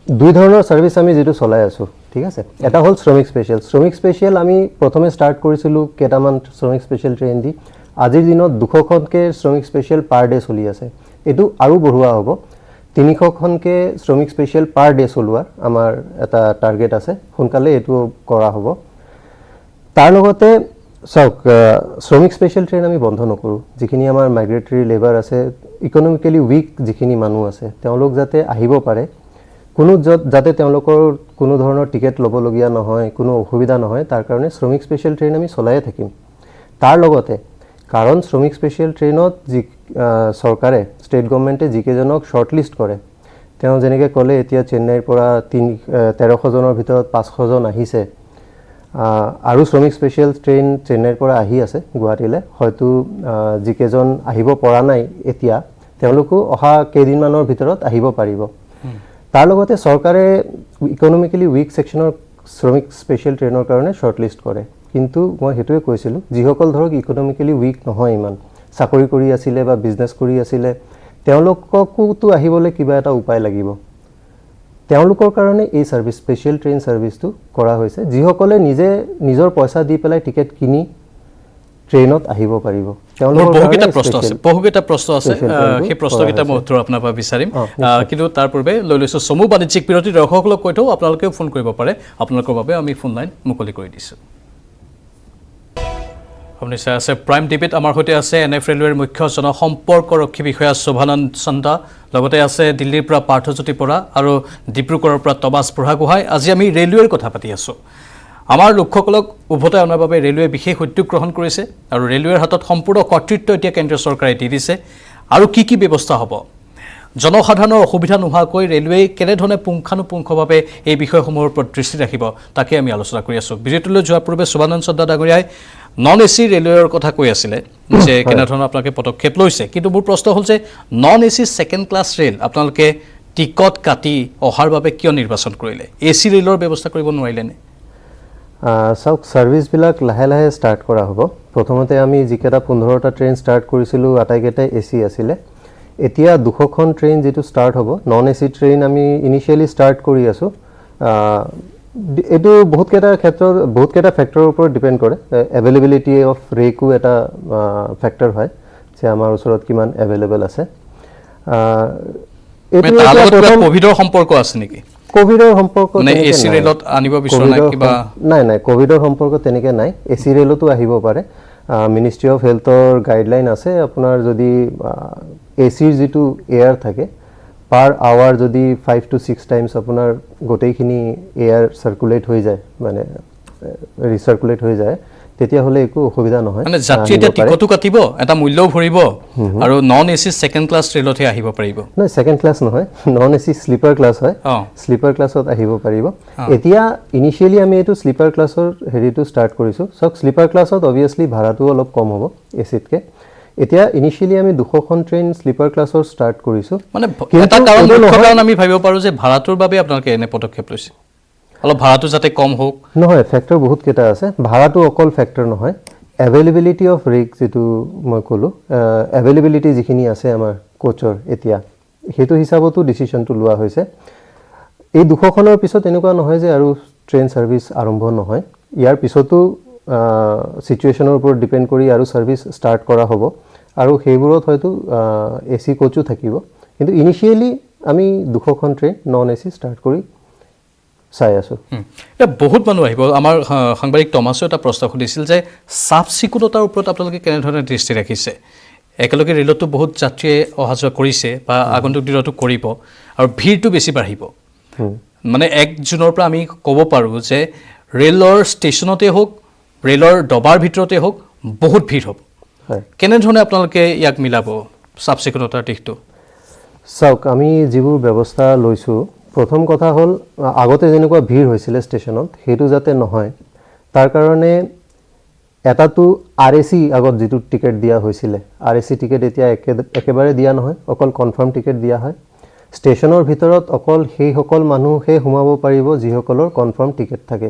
দুই ধৰণৰ ছাৰ্ভিচ আমি যিটো চলাই আছোঁ ঠিক আছে এটা হ'ল শ্ৰমিক স্পেচিয়েল আমি প্ৰথমে ষ্টাৰ্ট কৰিছিলোঁ কেইটামান শ্ৰমিক স্পেচিয়েল ট্ৰেইন দি আজিৰ দিনত 200খনকৈ শ্ৰমিক স্পেচিয়েল পাৰ ডে চলি আছে এইটো আৰু বঢ়োৱা হ'ব 300খনকৈ শ্ৰমিক স্পেচিয়েল পাৰ ডে চলোৱাৰ আমাৰ এটা টাৰ্গেট আছে সোনকালে এইটো কৰা হ'ব তাৰ লগতে চাওক শ্ৰমিক স্পেচিয়েল ট্ৰেইন আমি বন্ধ নকৰোঁ যিখিনি আমাৰ মাইগ্ৰেটৰী লেবাৰ আছে ইকনমিকেলি উইক যিখিনি মানুহ আছে তেওঁলোক যাতে আহিব পাৰে কোনো যাতে তেওঁলোকৰ কোনো ধৰণৰ টিকেট ল'বলগীয়া নহয় কোনো অসুবিধা নহয় তাৰ কাৰণে শ্ৰমিক স্পেচিয়েল ট্ৰেইন আমি চলায়ে থাকিম তাৰ লগতে কাৰণ শ্ৰমিক স্পেচিয়েল ট্ৰেইনত যি চৰকাৰে ষ্টেট গভৰ্ণমেণ্টে যিকেইজনক শ্বৰ্টলিষ্ট কৰে তেওঁ যেনেকৈ ক'লে এতিয়া চেন্নাইৰ পৰা 1300 জনৰ ভিতৰত 500 জন আহিছে আৰু শ্ৰমিক স্পেচিয়েল ট্ৰেইন চেন্নাইৰ পৰা আহি আছে গুৱাহাটীলৈ হয়তো যিকেইজন আহিব পৰা নাই এতিয়া তেওঁলোকো অহা কেইদিনমানৰ ভিতৰত আহিব পাৰিব তাৰ লগতে চৰকাৰে ইকনমিকেলি উইক ছেকশ্যনৰ শ্ৰমিক স্পেচিয়েল ট্ৰেইনৰ কাৰণে শ্বৰ্টলিষ্ট কৰে কিন্তু মই সেইটোৱে কৈছিলোঁ যিসকল ধৰক ইকনমিকেলি উইক নহয় ইমান চাকৰি কৰি আছিলে বা বিজনেছ কৰি আছিলে তেওঁলোককোতো আহিবলৈ কিবা এটা উপায় লাগিব তেওঁলোকৰ কাৰণে এই সাৰ্ভিস স্পেচিয়েল ট্ৰেইন সাৰ্ভিসটো কৰা হৈছে যিসকলে নিজে নিজৰ পইচা দি পেলাই টিকেট কিনি ট্ৰেইনত আহিব পাৰিব তেওঁলোকৰ বহুকেইটা প্ৰশ্ন আছে সেই প্ৰশ্নকেইটা মই উত্তৰ আপোনাৰ পৰা বিচাৰিম কিন্তু তাৰ পূৰ্বে লৈ লৈছো সমু বাণিজ্যিক বিৰতি দৰ্শকসকলক কৈ থওঁ আপোনালোকেও ফোন কৰিব পাৰে আপোনালোকৰ বাবে আমি ফোন লাইন মুকলি কৰি দিছোঁ আপুনি চাই আছে প্ৰাইম ডিবেট আমাৰ সৈতে আছে এনএফ ৰেলৱেৰ মুখ্য জনসম্পৰ্কৰক্ষী বিষয়া শোভানন্দ চন্দা লগতে আছে দিল্লীৰ পৰা পাৰ্থজ্যোতি বৰা আৰু ডিব্ৰুগড়ৰ পৰা টমাছ বুঢ়াগোহাঁই আজি আমি ৰেলৱেৰ কথা পাতি আছোঁ আমাৰ লোকসকলক উভতাই অনাৰ বাবে ৰেলৱে বিশেষ উদ্যোগ গ্ৰহণ কৰিছে আৰু ৰেলৱেৰ হাতত সম্পূৰ্ণ কৰ্তৃত্ব এতিয়া কেন্দ্ৰীয় চৰকাৰে দি দিছে আৰু কি ব্যৱস্থা হ'ব জনসাধাৰণৰ অসুবিধা নোহোৱাকৈ ৰেলৱে কেনেধৰণে পুংখানুপুংখভাৱে এই বিষয়সমূহৰ ওপৰত দৃষ্টি ৰাখিব তাকে আমি আলোচনা কৰি আছোঁ বিৰতিলৈ যোৱাৰ পূৰ্বে শোভানন্দ চন্দা ডাঙৰীয়াই নন এচি ৰেলৱেৰ কথা কৈ আছিলে যে কেনেধৰণৰ আপোনালোকে পদক্ষেপ লৈছে কিন্তু মোৰ প্ৰশ্ন হ'ল যে non AC second class rail আপোনালোকে টিকট কাটি অহাৰ বাবে কিয় নিৰ্বাচন কৰিলে এচি ৰেলৰ ব্যৱস্থা কৰিব নোৱাৰিলেনে চাওক সাৰ্ভিসবিলাক লাহে লাহে ষ্টাৰ্ট কৰা হ'ব প্ৰথমতে আমি যিকেইটা 15টা ট্ৰেইন ষ্টাৰ্ট কৰিছিলোঁ আটাইকেইটাই এচি আছিলে এতিয়া 200খন ট্ৰেইন যেটো ষ্টাৰ্ট হ'ব নন এচি ট্ৰেইন আমি ইনিশিয়ালি ষ্টাৰ্ট কৰি আছোঁ এইটো বহুতকেইটা ফেক্টৰৰ ওপৰত ডিপেণ্ড কৰে এভেইলেবিলিটি অফ ৰেকো এটা ফেক্টৰ হয় যে আমাৰ ওচৰত কিমান এভেইলেবল আছে কোভিডৰ সম্পৰ্ক আছে নেকি কোভিডৰ সম্পৰ্ক মানে এচি ৰেলত আনিব বিচৰা নাই কিবা নাই কোভিডৰ সম্পৰ্ক তেনেকৈ নাই এচি ৰেলতো আহিব পাৰে মিনিষ্ট্ৰি অফ হেল্থৰ গাইডলাইন আছে আপোনাৰ যদি এচিৰ যেটো এয়াৰ থাকে পাৰ আৱাৰ যদি 5 to 6 টাইমছ আপোনাৰ গোটেইখিনি এয়াৰ সাৰ্কুলেট হৈ যায় মানে ৰিসাৰ্কুলেট হৈ যায় তেতিয়া হলে একো অসুবিধা নহয় মানে যাত্ৰী এটা টিকটো কাটিব এটা মূল্যও ভৰিব আৰু নন এচি ছেকেণ্ড ক্লাছ ৰেলতহে আহিব পাৰিব নাই ছেকেণ্ড ক্লাছ নহয় নন এচি স্লিপাৰ ক্লাছ হয় স্লিপাৰ ক্লাছত আহিব পাৰিব এতিয়া ইনিশিয়ালি আমি এইটো স্লিপাৰ ক্লাছৰ হেৰিটো ষ্টাৰ্ট কৰিছোঁ সব স্লিপাৰ ক্লাছত অবভিয়াছলি ভাড়াটো অলপ কম হ'ব এচিতকে এতিয়া ইনিশিয়ালি আমি 200খন ট্ৰেইন স্লিপাৰ ক্লাছৰ ষ্টাৰ্ট কৰিছোঁ মানে এটা কাৰণ আমি ভাবিব পাৰোঁ যে ভাড়াটোৰ বাবে আপোনালোকে এনে পদক্ষেপ লৈছে অলপ ভাড়াটো যাতে কম হোক নহয় ফেক্টৰ বহুত কেইটা আছে ভাড়াটো অকল ফেক্টৰ নহয় এভেইলেবিলিটি অফ ৰেক যেটো মই ক'লো এভেইলেবিলিটি যিখিনি আছে আমাৰ কোচৰ এতিয়া হেতু হিচাপতো ডিসিশনটো লোৱা হৈছে এই 200খনৰ পিছত এনেকুৱা নহয় যে আৰু ট্ৰেইন সাৰ্ভিস আৰম্ভ নহয় ইয়াৰ পিছতো সিচুৱেশনৰ ওপৰত ডিপেন্ড কৰি আৰু সাৰ্ভিস ষ্টাৰ্ট কৰা হ'ব আৰু সেইবোৰত হয়তো এসি কোচো থাকিব কিন্তু ইনিশিয়ালি আমি 200খন ট্ৰেইন নন এসি ষ্টাৰ্ট কৰি চাই আছো এটা বহুত মানুহ আহিব আমাৰ সাংবাদিক টমাসে এটা প্ৰশ্ন সুধিছিল যে সাফ চিকুণতাৰ ওপৰত আপোনালোকে কেনেধৰণে দৃষ্টি ৰাখিছে একেলগে ৰেলতো বহুত যাত্ৰীয়ে অহা যোৱা কৰিছে বা আগন্তুক দিনতো কৰিব আৰু ভিৰটো বেছি বাঢ়িব মানে 1 জুনৰ পৰা আমি ক'ব পাৰোঁ যে ৰেলৰ ষ্টেচনতে হোক ৰেলৰ ডবাৰ ভিতৰতে হোক বহুত ভিৰ হ'ব কেনেধৰণে আপোনালোকে ইয়াক মিলাব সাফ চিকুণতাৰ দিশটো চাওক আমি যিবোৰ ব্যৱস্থা লৈছোঁ প্ৰথম কথা হ'ল আগতে যেনেকুৱা ভিৰ হৈছিল ষ্টেচনত হেতু যাতে নহয় তাৰ কাৰণে এটাটো আৰএসি আগত যেটো টিকেট দিয়া হৈছিল আৰএসি টিকেট এতিয়া একেবাৰে দিয়া নহয় অকল কনফাৰ্ম টিকেট দিয়া হয় ষ্টেচনৰ ভিতৰত অকল সেই সকল মানুহে সোমাব পাৰিব যিসকলৰ কনফাৰ্ম টিকেট থাকে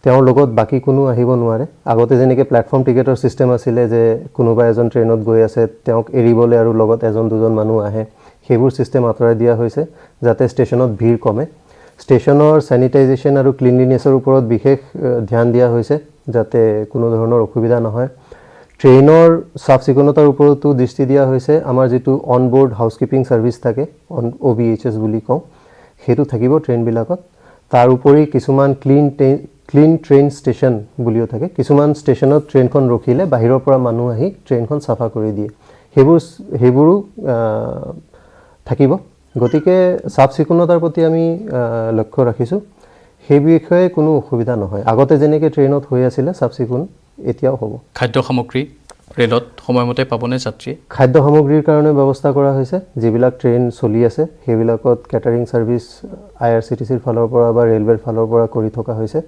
তেওঁৰ লগত বাকি কোনো আহিব নোৱাৰে আগতে যেনেকৈ প্ল্যাটফৰ্ম টিকেটৰ সিস্টেম আছিল যে কোনোবা এজন ট্ৰেইনত গৈ আছে তেওঁক এৰিবলৈ আৰু লগত এজন দুজন মানুহ আহে সেইবোৰ সিস্টেম আঁতৰাই দিয়া হৈছে যাতে ষ্টেচনত ভিৰ কমে ষ্টেচনৰ স্যানিটাইজেশন আৰু ক্লিনলিনেছৰ ওপৰত বিশেষ ধ্যান দিয়া হৈছে যাতে কোনো ধৰণৰ অসুবিধা নহয় ট্ৰেইনৰ চাফ চিকুণতাৰ ওপৰতো দৃষ্টি দিয়া হৈছে আমাৰ যিটো অনবোৰ্ড হাউচকিপিং ছাৰ্ভিচ থাকে OBHS বুলি কওঁ সেইটো থাকিব ট্ৰেইনবিলাকত তাৰ উপৰি কিছুমান ক্লিন ট্ৰেইন ষ্টেচন বুলিও থাকে কিছুমান ষ্টেচনত ট্ৰেইনখন ৰখিলে বাহিৰৰ পৰা মানুহ আহি ট্ৰেইনখন চাফা কৰি দিয়ে সেইবোৰো থাকিব গতিকে চাফ চিকুণতাৰ প্ৰতি আমি লক্ষ্য ৰাখিছোঁ সেই বিষয়ে কোনো অসুবিধা নহয় আগতে যেনেকৈ ট্ৰেইনত হৈ আছিলে চাফ চিকুণ এতিয়াও হ'ব খাদ্য সামগ্ৰী ৰেলত সময়মতে পাবনে যাত্ৰীয়ে খাদ্য সামগ্ৰীৰ কাৰণে ব্যৱস্থা কৰা হৈছে যিবিলাক ট্ৰেইন চলি আছে সেইবিলাকত কেটাৰিং ছাৰ্ভিচ IRCTCৰ ফালৰ পৰা বা ৰেলৱেৰ ফালৰ পৰা কৰি থকা হৈছে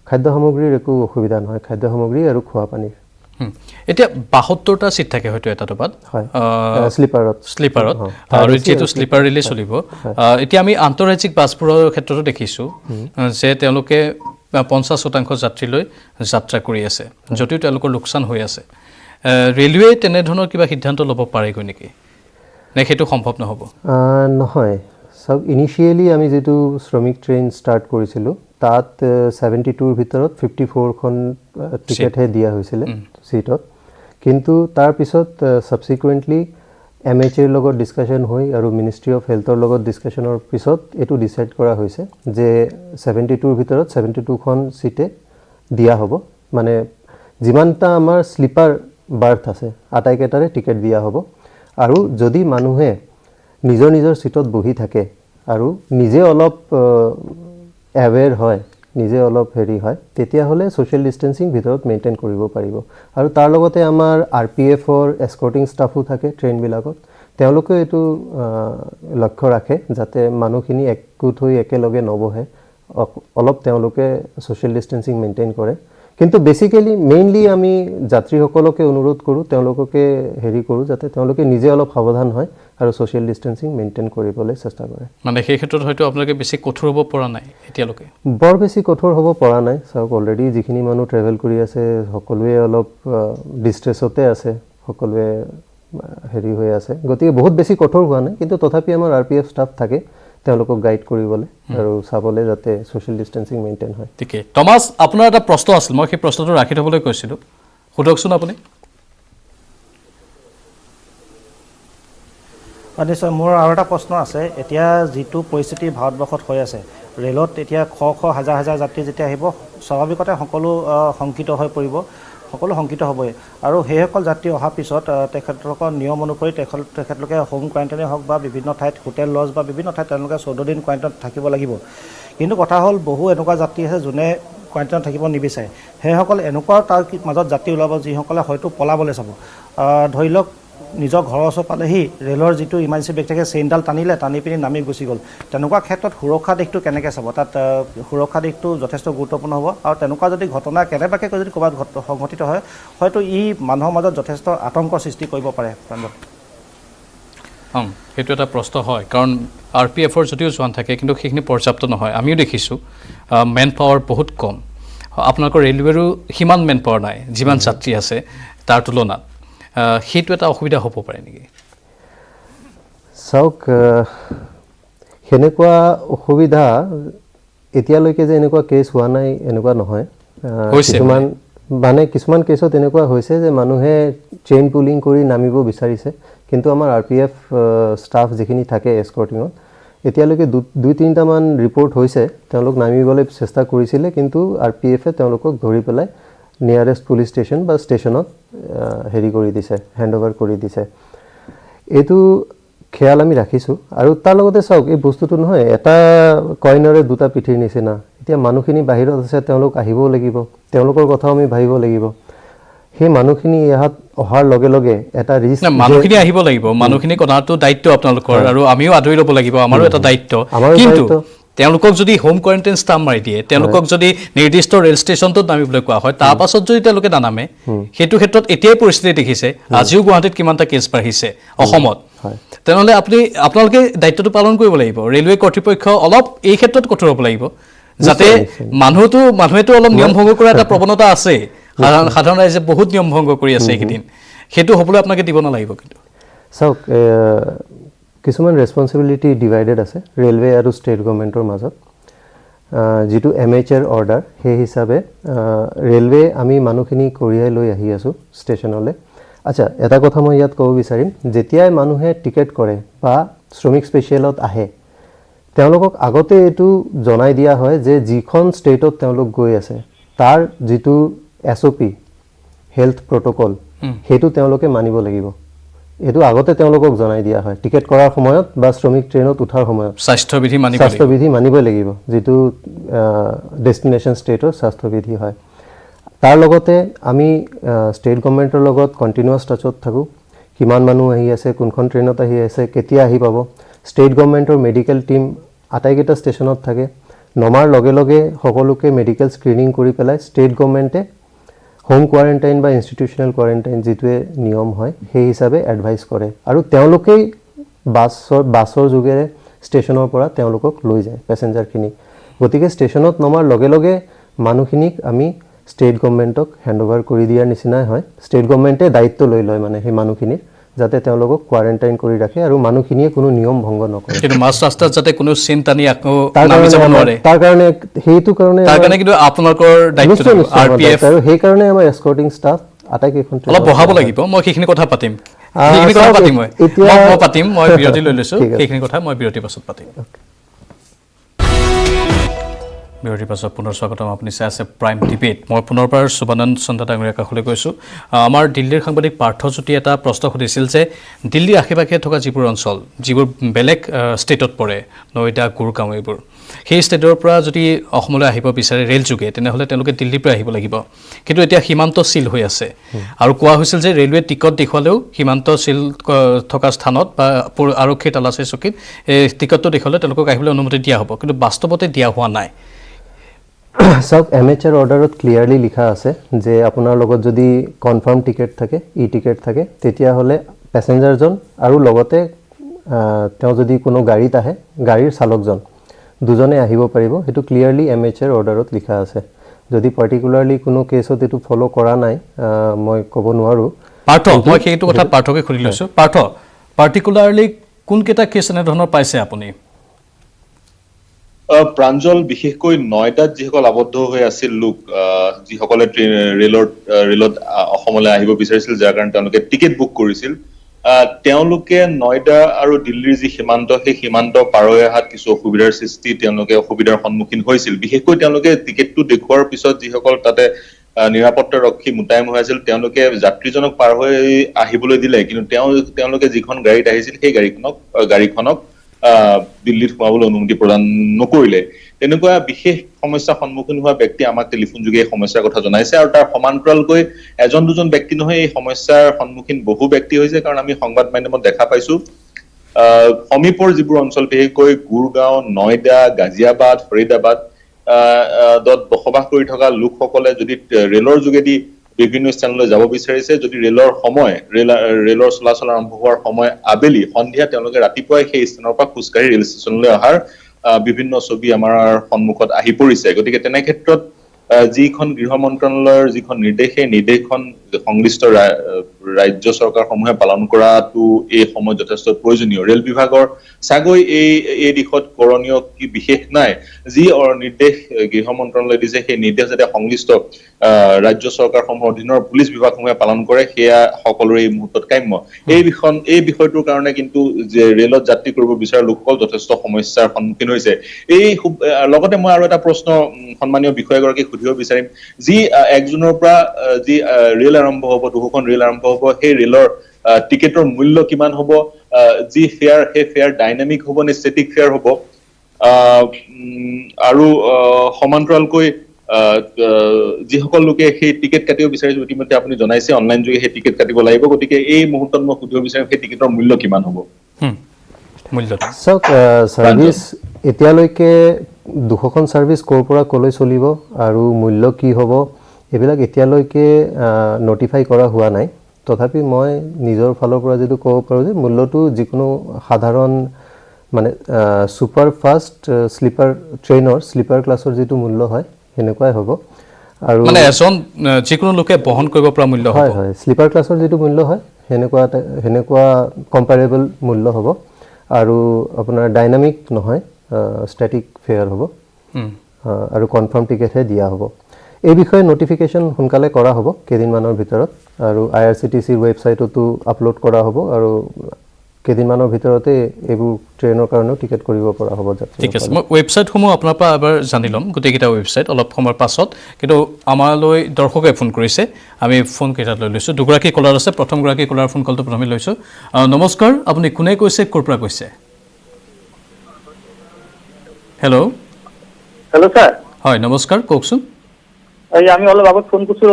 খাদ্য সামগ্ৰীৰ একো অসুবিধা নহয় খাদ্য সামগ্ৰী আৰু খোৱা পানীৰ এতিয়া 72টা সিট থাকে হয়তো এটা টপাত হয় স্লিপাৰত আৰু যেটো স্লিপাৰ ৰেলে চলিব এতিয়া আমি আন্তঃৰাজ্যিক বাছবোৰৰ ক্ষেত্ৰতো দেখিছো যে তেওঁলোকে 50% যাত্ৰীলৈ যাত্ৰা কৰি আছে যদিও তেওঁলোকৰ লোকচান হৈ আছে ৰেলৱে তেনে ধৰণৰ কিবা সিদ্ধান্ত ল'ব পাৰেগৈ নেকি নে সেইটো সম্ভৱ নহব নহয় সব ইনিশিয়ালি আমি যেটো শ্ৰমিক ট্ৰেইন ষ্টাৰ্ট কৰিছিলোঁ তাত 72ৰ ভিতৰত 54খন টিকেটহে দিয়া হৈছিলে সিটত কিন্তু তাৰ পিছত সাবসিকুৱেন্টলি MHA লগত ডিসকাশন হৈ আৰু মিনিষ্ট্ৰি অফ হেলথৰ লগত ডিসকাশনৰ পিছত এটো ডিসাইড কৰা হৈছে যে 72ৰ ভিতৰত 72খন সিটে দিয়া হ'ব মানে যিমানটা আমাৰ স্লিপাৰ বাৰ্থ আছে আটাইকেটাৰে টিকেট দিয়া হ'ব আৰু যদি মানুহে নিজৰ সিটত বহি থাকে আৰু নিজে অলপ এৱেৰ হয় নিজে অলপ হেৰি হয় তেতিয়া হলে সোশ্যাল ডিস্টেন্সিং ভিতৰত মেইনটেইন কৰিব পাৰিব আৰু তাৰ লগতে আমাৰ RPF ৰ এস্কৰ্টিং ষ্টাফো থাকে ট্ৰেইন বিলাকত তেওঁলোকে এটো লক্ষ্য ৰাখে যাতে মানুহখিনি একগোট হৈ একেলগে নবহে অলপ তেওঁলোকে সোশ্যাল ডিস্টেন্সিং মেইনটেইন কৰে কিন্তু বেসিক্যালি মেইনলি আমি যাত্ৰীসকলকে অনুৰোধ কৰো তেওঁলোককে হেৰি কৰো যাতে তেওঁলোকে নিজে অলপ সাৱধান হয় আৰু সোশ্যাল ডিস্টেন্সিং মেইনটেইন কৰিবলৈ চেষ্টা কৰে মানে সেই ক্ষেত্ৰত হয়তো আপোনালোকে বেছি কঠোৰ হ'ব পৰা নাই এতিয়ালৈকে বৰ বেছি কঠোৰ হ'ব পৰা নাই সব অলৰেডি যিখিনি মানুহ ট্ৰেভেল কৰি আছে সকলোৱে অলপ ডিস্ট্ৰেছতে আছে সকলোৱে হেৰি হৈ আছে গতিকে বহুত বেছি কঠোৰ হোৱা নাই কিন্তু তথাপি আমাৰ RPF ষ্টাফ থাকে তেওঁলোকক গাইড কৰিবলৈ আৰু চাবলৈ যাতে সোশ্যাল ডিস্টেন্সিং মেইনটেইন হয় ঠিকে টমাস আপোনাৰ এটা প্ৰশ্ন আছিল মই সেই প্ৰশ্নটো ৰাখি থবলৈ কৈছিলো সুধকচোন আপুনি নিশ্চয় মোৰ আৰু এটা প্ৰশ্ন আছে এতিয়া যিটো পৰিস্থিতি ভাৰতবৰ্ষত হৈ আছে ৰেলত এতিয়া হাজাৰ হাজাৰ যাত্ৰী যেতিয়া আহিব স্বাভাৱিকতে সকলো সংকিত হৈ পৰিব সকলো সংকিত হ'বই আৰু সেইসকল যাত্ৰী অহাৰ পিছত তেখেতলোকৰ নিয়ম অনুসৰি তেখেতলোকে হোম কোৱাৰেণ্টাইনে হওক বা বিভিন্ন ঠাইত হোটেল লজ বা বিভিন্ন ঠাইত তেওঁলোকে 14 দিন কোৱাৰেণ্টাইনত থাকিব লাগিব কিন্তু কথা হ'ল বহু এনেকুৱা যাত্ৰী আছে যোনে কোৱাৰেণ্টাইনত থাকিব নিবিচাৰে সেইসকল এনেকুৱা তাৰ মাজত যাত্ৰী ওলাব যিসকলে হয়তো পলাবলৈ চাব ধৰি লওক নিজৰ ঘৰৰ ওচৰ পালেহি ৰেলৰ যিটো ইমাৰ্জেঞ্চি ব্ৰেক থাকে চেইনডাল টানি পিনি নামি গুচি গ'ল তেনেকুৱা ক্ষেত্ৰত সুৰক্ষা দিশটো কেনেকৈ চাব তাত সুৰক্ষা দিশটো যথেষ্ট গুৰুত্বপূৰ্ণ হ'ব আৰু তেনেকুৱা যদি ঘটনা কেনেবাকৈ যদি ক'ৰবাত সংঘটিত হয় হয়তো ই মানুহৰ মাজত যথেষ্ট আতংকৰ সৃষ্টি কৰিব পাৰে সেইটো এটা প্ৰশ্ন হয় কাৰণ RPFৰ যদিও জোৱান থাকে কিন্তু সেইখিনি পৰ্যাপ্ত নহয় আমিও দেখিছোঁ মেন পাৱাৰ বহুত কম আপোনালোকৰ ৰেলৱেৰো সিমান মেন পাৱাৰ নাই যিমান যাত্ৰী আছে তাৰ তুলনাত সেইটো এটা অসুবিধা হ'ব পাৰে নেকি চাওক হেনেকুৱা অসুবিধা এতিয়ালৈকে যে এনেকুৱা কেছ হোৱা নাই এনেকুৱা নহয় কিছুমান কেছত এনেকুৱা হৈছে যে মানুহে চেইন পুলিং কৰি নামিব বিচাৰিছে কিন্তু আমাৰ RPF ষ্টাফ যিখিনি থাকে এস্কৰ্টিঙত এতিয়ালৈকে 2-3টা মান ৰিপৰ্ট হৈছে তেওঁলোক নামিবলৈ চেষ্টা কৰিছিলে কিন্তু RPF এ তেওঁলোকক ধৰি পেলাই নিয়াৰেষ্ট পুলিচ ষ্টেচন বা ষ্টেচনত হেৰি কৰি দিছে হেণ্ডওভাৰ কৰি দিছে এটো খেয়াল আমি ৰাখিছো আৰু তাৰ লগতে চাওক এই বস্তুটো নহয় এটা কইনৰে দুটা পিঠিৰ নিচিনা এতিয়া মানুহখিনি বাহিৰত আছে তেওঁলোক আহিব লাগিব তেওঁলোকৰ কথা আমি ভাবিব লাগিব সেই মানুহখিনি ইয়াত অহাৰ লগে লগে এটা ৰিস্ক মানুহখিনি আহিব লাগিব মানুহখিনি কথাটো দায়িত্ব আপোনালোকৰ আৰু আমিও আদৰি ল'ব লাগিব আমাৰো এটা দায়িত্ব কিন্তু তেওঁলোকক যদি হোম কোৱাৰেণ্টাইন ষ্টাম্প মাৰি দিয়ে তেওঁলোকক যদি নিৰ্দিষ্ট ৰেল ষ্টেচনটোত নামিবলৈ কোৱা হয় তাৰ পাছত যদি তেওঁলোকে নানামে সেইটো ক্ষেত্ৰত এতিয়াই পৰিস্থিতি দেখিছে আজিও গুৱাহাটীত কিমানটা কেছ বাঢ়িছে অসমত তেনেহ'লে আপোনালোকে দায়িত্বটো পালন কৰিব লাগিব ৰেলৱে কৰ্তৃপক্ষ অলপ এই ক্ষেত্ৰত কঠোৰ হ'ব লাগিব যাতে মানুহেতো অলপ নিয়ম ভংগ কৰা এটা প্ৰৱণতা আছে সাধাৰণ ৰাইজে বহুত নিয়ম ভংগ কৰি আছে এইকেইদিন সেইটো হ'বলৈ আপোনালোকে দিব নালাগিব কিন্তু চাওক কিছুমান ৰেছপন্সিবিলিটি ডিভাইডেড আছে ৰেলৱে আৰু ষ্টেট গভৰ্ণমেণ্টৰ মাজত যিটো MHৰ অৰ্ডাৰ সেই হিচাপে ৰেলৱে আমি মানুহখিনি কঢ়িয়াই লৈ আহি আছোঁ ষ্টেচনলৈ আচ্ছা এটা কথা মই ইয়াত ক'ব বিচাৰিম যেতিয়াই মানুহে টিকেট কৰে বা শ্ৰমিক স্পেচিয়েলত আহে তেওঁলোকক আগতে এইটো জনাই দিয়া হয় যে যিখন ষ্টেটত তেওঁলোক গৈ আছে তাৰ যিটো SOP হেল্থ প্ৰট'কল সেইটো তেওঁলোকে মানিব লাগিব এটো আগতে তেওঁলোকক জনাই দিয়া হয় টিকেট কৰাৰ সময়ত বা শ্ৰমিক ট্ৰেইনত উঠাৰ সময়ত স্বাস্থ্যবিধি মানিব লাগিব যেটো ডেষ্টিনেশ্যন ষ্টেটৰ স্বাস্থ্যবিধি হয় তাৰ লগতে আমি ষ্টেট গভৰ্ণমেণ্টৰ লগত কন্টিনিউয়াছ টাচত থাকো কিমান মানুহ আহি আছে কোনখন ট্ৰেইনত আহি আছে কেতিয়া আহি পাব ষ্টেট গভৰ্ণমেণ্টৰ মেডিকেল টিম আটাইকেইটা ষ্টেচনত থাকে নমাৰ লগে লগে সকলোকে মেডিকেল স্ক্ৰিনিং কৰি পেলাই ষ্টেট গভৰ্ণমেণ্টে হোম কোৱাৰেণ্টাইন বা ইনষ্টিটিউচনেল কোৱাৰেণ্টাইন যিটোৱে নিয়ম হয় সেই হিচাপে এডভাইস কৰে আৰু তেওঁলোকেই বাছৰ যোগেৰে ষ্টেচনৰ পৰা তেওঁলোকক লৈ যায় পেছেঞ্জাৰখিনি গতিকে ষ্টেচনত নমাৰ লগে লগে মানুহখিনিক আমি ষ্টেট গভৰ্ণমেণ্টক হেণ্ডঅভাৰ কৰি দিয়াৰ নিচিনাই হয় ষ্টেট গভৰ্ণমেণ্টে দায়িত্ব লৈ লয় মানে সেই মানুহখিনিৰ যাতে তেওঁলোকক কোৱাৰেণ্টাইন কৰি ৰাখে আৰু মানুহখিনিয়ে কোনো নিয়ম ভংগ নকৰে কিন্তু মাছ ৰাস্তাত যাতে কোনো চিন্তানি আকৌ নামি যাব নোৱাৰে তাৰ কাৰণে কিন্তু আপোনালোকৰ দায়িত্ব RPF আৰু সেই কাৰণে আমাৰ এস্কৰ্টিং ষ্টাফ আটাইকেইখন অলপ বহাব লাগিব মই সেইখিনি কথা পাতিম মই বিৰতি লৈ লৈছো সেইখিনি কথা মই বিৰতিৰ পাছত পাতিম বিৰতিৰ পাছত পুনৰ স্বাগতম আপুনি চাই আছে প্ৰাইম ডিবেট মই পুনৰবাৰ সুবানন্দ চন্দ্ৰ ডাঙৰীয়া কাষলৈ কৈছোঁ আমাৰ দিল্লীৰ সাংবাদিক পাৰ্থজ্যোতি এটা প্ৰশ্ন সুধিছিল যে দিল্লীৰ আশে-পাশে থকা যিবোৰ অঞ্চল যিবোৰ বেলেগ ষ্টেটত পৰে নয়ডা গুৰগাঁও এইবোৰ সেই ষ্টেটৰ পৰা যদি অসমলৈ আহিব বিচাৰে ৰেল যোগে তেনেহ'লে তেওঁলোকে দিল্লীৰ পৰা আহিব লাগিব কিন্তু এতিয়া সীমান্ত চিল হৈ আছে আৰু কোৱা হৈছিল যে ৰেলৱে টিকট দেখুৱালেও সীমান্ত চিল থকা স্থানত বা আৰক্ষীৰ তালাচী চকীত এই টিকটটো দেখুৱালে তেওঁলোকক আহিবলৈ অনুমতি দিয়া হ'ব কিন্তু বাস্তৱতে দিয়া হোৱা নাই সব MHৰ অৰ্ডাৰত ক্লিয়াৰলি লিখা আছে যে আপোনাৰ লগত যদি কনফাৰ্ম টিকেট থাকে টিকেট থাকে তেতিয়া হলে প্যাসেঞ্জাৰজন আৰু লগতে তেওঁ যদি কোনো গাড়ীত আহে গাড়ীৰ চালকজন দুজনে আহিব পাৰিব হেতু ক্লিয়াৰলি MHৰ অৰ্ডাৰত লিখা আছে যদি পাৰ্টিকুলাৰলি কোনো কেছত এটো ফলো কৰা নাই মই ক'ব নোৱাৰো পাৰ্থ মই সেইটো কথা পাৰ্থকে খুলি লৈছো পাৰ্থ পাৰ্টিকুলাৰলি কোন কেটা কেছ এনে ধৰণৰ পাইছে আপুনি প্ৰাঞ্জল বিশেষকৈ নয়ডাত যিসকল আবদ্ধ হৈ আছিল লোক যিসকলে ৰেলত অসমলৈ আহিব বিচাৰিছিল যাৰ কাৰণে তেওঁলোকে টিকেট বুক কৰিছিল তেওঁলোকে নয়ডা আৰু দিল্লীৰ যি সীমান্ত সেই সীমান্ত পাৰ হৈ অহাত কিছু অসুবিধাৰ সৃষ্টি তেওঁলোকে অসুবিধাৰ সন্মুখীন হৈছিল বিশেষকৈ তেওঁলোকে টিকেটটো দেখুৱাৰ পিছত যিসকল তাতে নিৰাপত্তা ৰক্ষী মুতায়ম হৈ আছিল তেওঁলোকে যাত্ৰীজনক পাৰ হৈ আহিবলৈ দিলে কিন্তু তেওঁলোকে যিখন গাড়ীত আহিছিল সেই গাড়ীখনক দিল্লীত সোমাবলৈ অনুমতি প্ৰদান নকৰিলে তেনেকুৱা বিশেষ সমস্যা সন্মুখীন হোৱা ব্যক্তি আমাক টেলিফোন যোগে এই সমস্যাৰ কথা জনাইছে আৰু তাৰ সমান্তৰালকৈ এজন দুজন ব্যক্তি নহয় এই সমস্যাৰ সন্মুখীন বহু ব্যক্তি হৈছে কাৰণ আমি সংবাদ মাধ্যমত দেখা পাইছো সমীপৰ যিবোৰ অঞ্চল বিশেষকৈ গুৰগাঁও নয়ডা গাজিয়াবাদ ফৰিদাবাদ দত বসবাস কৰি থকা লোকসকলে যদি ৰেলৰ যোগেদি বিভিন্ন স্থানলৈ যাব বিচাৰিছে যদি ৰেলৰ চলাচল আৰম্ভ হোৱাৰ সময় আবেলি সন্ধিয়া তেওঁলোকে ৰাতিপুৱাই সেই স্থানৰ পৰা খুচকাৰি ৰেল ষ্টেচনলৈ অহাৰ বিভিন্ন ছবি আমাৰ সন্মুখত আহি পৰিছে গতিকে তেনে ক্ষেত্ৰত যিখন গৃহ মন্ত্ৰালয়ৰ যিখন নিৰ্দেশ সেই নিৰ্দেশখন সংশ্লিষ্ট ৰাজ্য চৰকাৰসমূহে পালন কৰাটো এই সময়ত যথেষ্ট প্ৰয়োজনীয় ৰেল বিভাগৰ সাগৈ এই দিশত কৰণীয় কি বিশেষ নাই যি নিৰ্দেশ গৃহ মন্ত্ৰালয়ে দিছে সেই নিৰ্দেশ যাতে সংশ্লিষ্ট ৰাজ্য চৰকাৰসমূহৰ অধীনৰ পুলিচ বিভাগসমূহে পালন কৰে সেয়া সকলোৰে এই মুহূৰ্তত কাম্য এই বিষয়টোৰ কাৰণে কিন্তু যে ৰেলত যাত্ৰী কৰিব বিচৰা লোকসকল যথেষ্ট সমস্যাৰ সন্মুখীন হৈছে এই লগতে মই আৰু এটা প্ৰশ্ন সন্মানীয় বিষয়গৰাকীক সুধিব বিচাৰিম যি 1 জুনৰ পৰা যি ৰেল আৰম্ভ হ'ব দুখন ৰেল আৰম্ভ হ'ব সেই ৰেলৰ টিকেটৰ মূল্য কিমান হ'ব যি ফেয়াৰ সেই ফেয়াৰ ডাইনামিক হ'ব নে ষ্টেটিক ফেয়াৰ হ'ব আৰু সমান্তৰালকৈ যিসকল লোকে সেই টিকেট কাটিব বিচাৰিছে ইতিমধ্যে আপুনি জনাইছে অনলাইন যোগে সেই টিকেট কাটিব লাগিব গতিকে এই মুহূৰ্তত মই সুধিব বিচাৰিম সেই টিকেটৰ মূল্য কিমান হ'ব মূল্যটো সাৰ্ভিস এতিয়ালৈকে দুখন সাৰ্ভিস কৰ পৰা কলৈ চলিব আৰু মূল্য কি হ'ব এবিলাক এতিয়ালৈকে নটিফাই কৰা হোৱা নাই তথাপি মই নিজৰ ফালৰ পৰা যেটো ক'ব পাৰো যে মূল্যটো যিকোনো সাধাৰণ মানে সুপাৰ ফাষ্ট স্লিপাৰ ট্ৰেইনৰ স্লিপাৰ ক্লাছৰ যেটো মূল্য হয় হেনেকুৱাই হ'ব আৰু মানে এজন যিকোনো লোকে বহন কৰিব পৰা মূল্য হ'ব হয় স্লিপাৰ ক্লাছৰ যেটো মূল্য হয় হেনেকুৱা কম্পাৰেবল মূল্য হ'ব আৰু আপোনাৰ ডাইনামিক নহয় ষ্টেটিক ফেয়াৰ হ'ব আৰু কনফাৰ্ম টিকেটহে দিয়া হ'ব এই বিষয়ে নটিফিকেশ্যন সোনকালে কৰা হ'ব কেইদিনমানৰ ভিতৰত আৰু IRCTCৰ ৱেবছাইটতো আপলোড কৰা হ'ব আৰু কেইদিনমানৰ ভিতৰতে এইবোৰ ট্ৰেইনৰ কাৰণেও টিকেট কৰিব পৰা হ'ব ঠিক আছে মই ৱেবছাইটসমূহ আপোনাৰ পৰা এবাৰ জানি ল'ম গোটেইকেইটা ৱেবছাইট অলপ সময়ৰ পাছত কিন্তু আমালৈ দৰ্শকে ফোন কৰিছে আমি ফোন কেইটাত লৈ লৈছোঁ দুগৰাকী কলাৰ আছে প্ৰথমগৰাকী কলাৰ ফোন কলটো প্ৰথমে লৈছোঁ নমস্কাৰ আপুনি কোনে কৈছে ক'ৰ পৰা কৈছে হেল্ল' হেল্ল' স্যাৰ হয় নমস্কাৰ কওকচোন এই আমি অলপ আগত ফোন কৰছো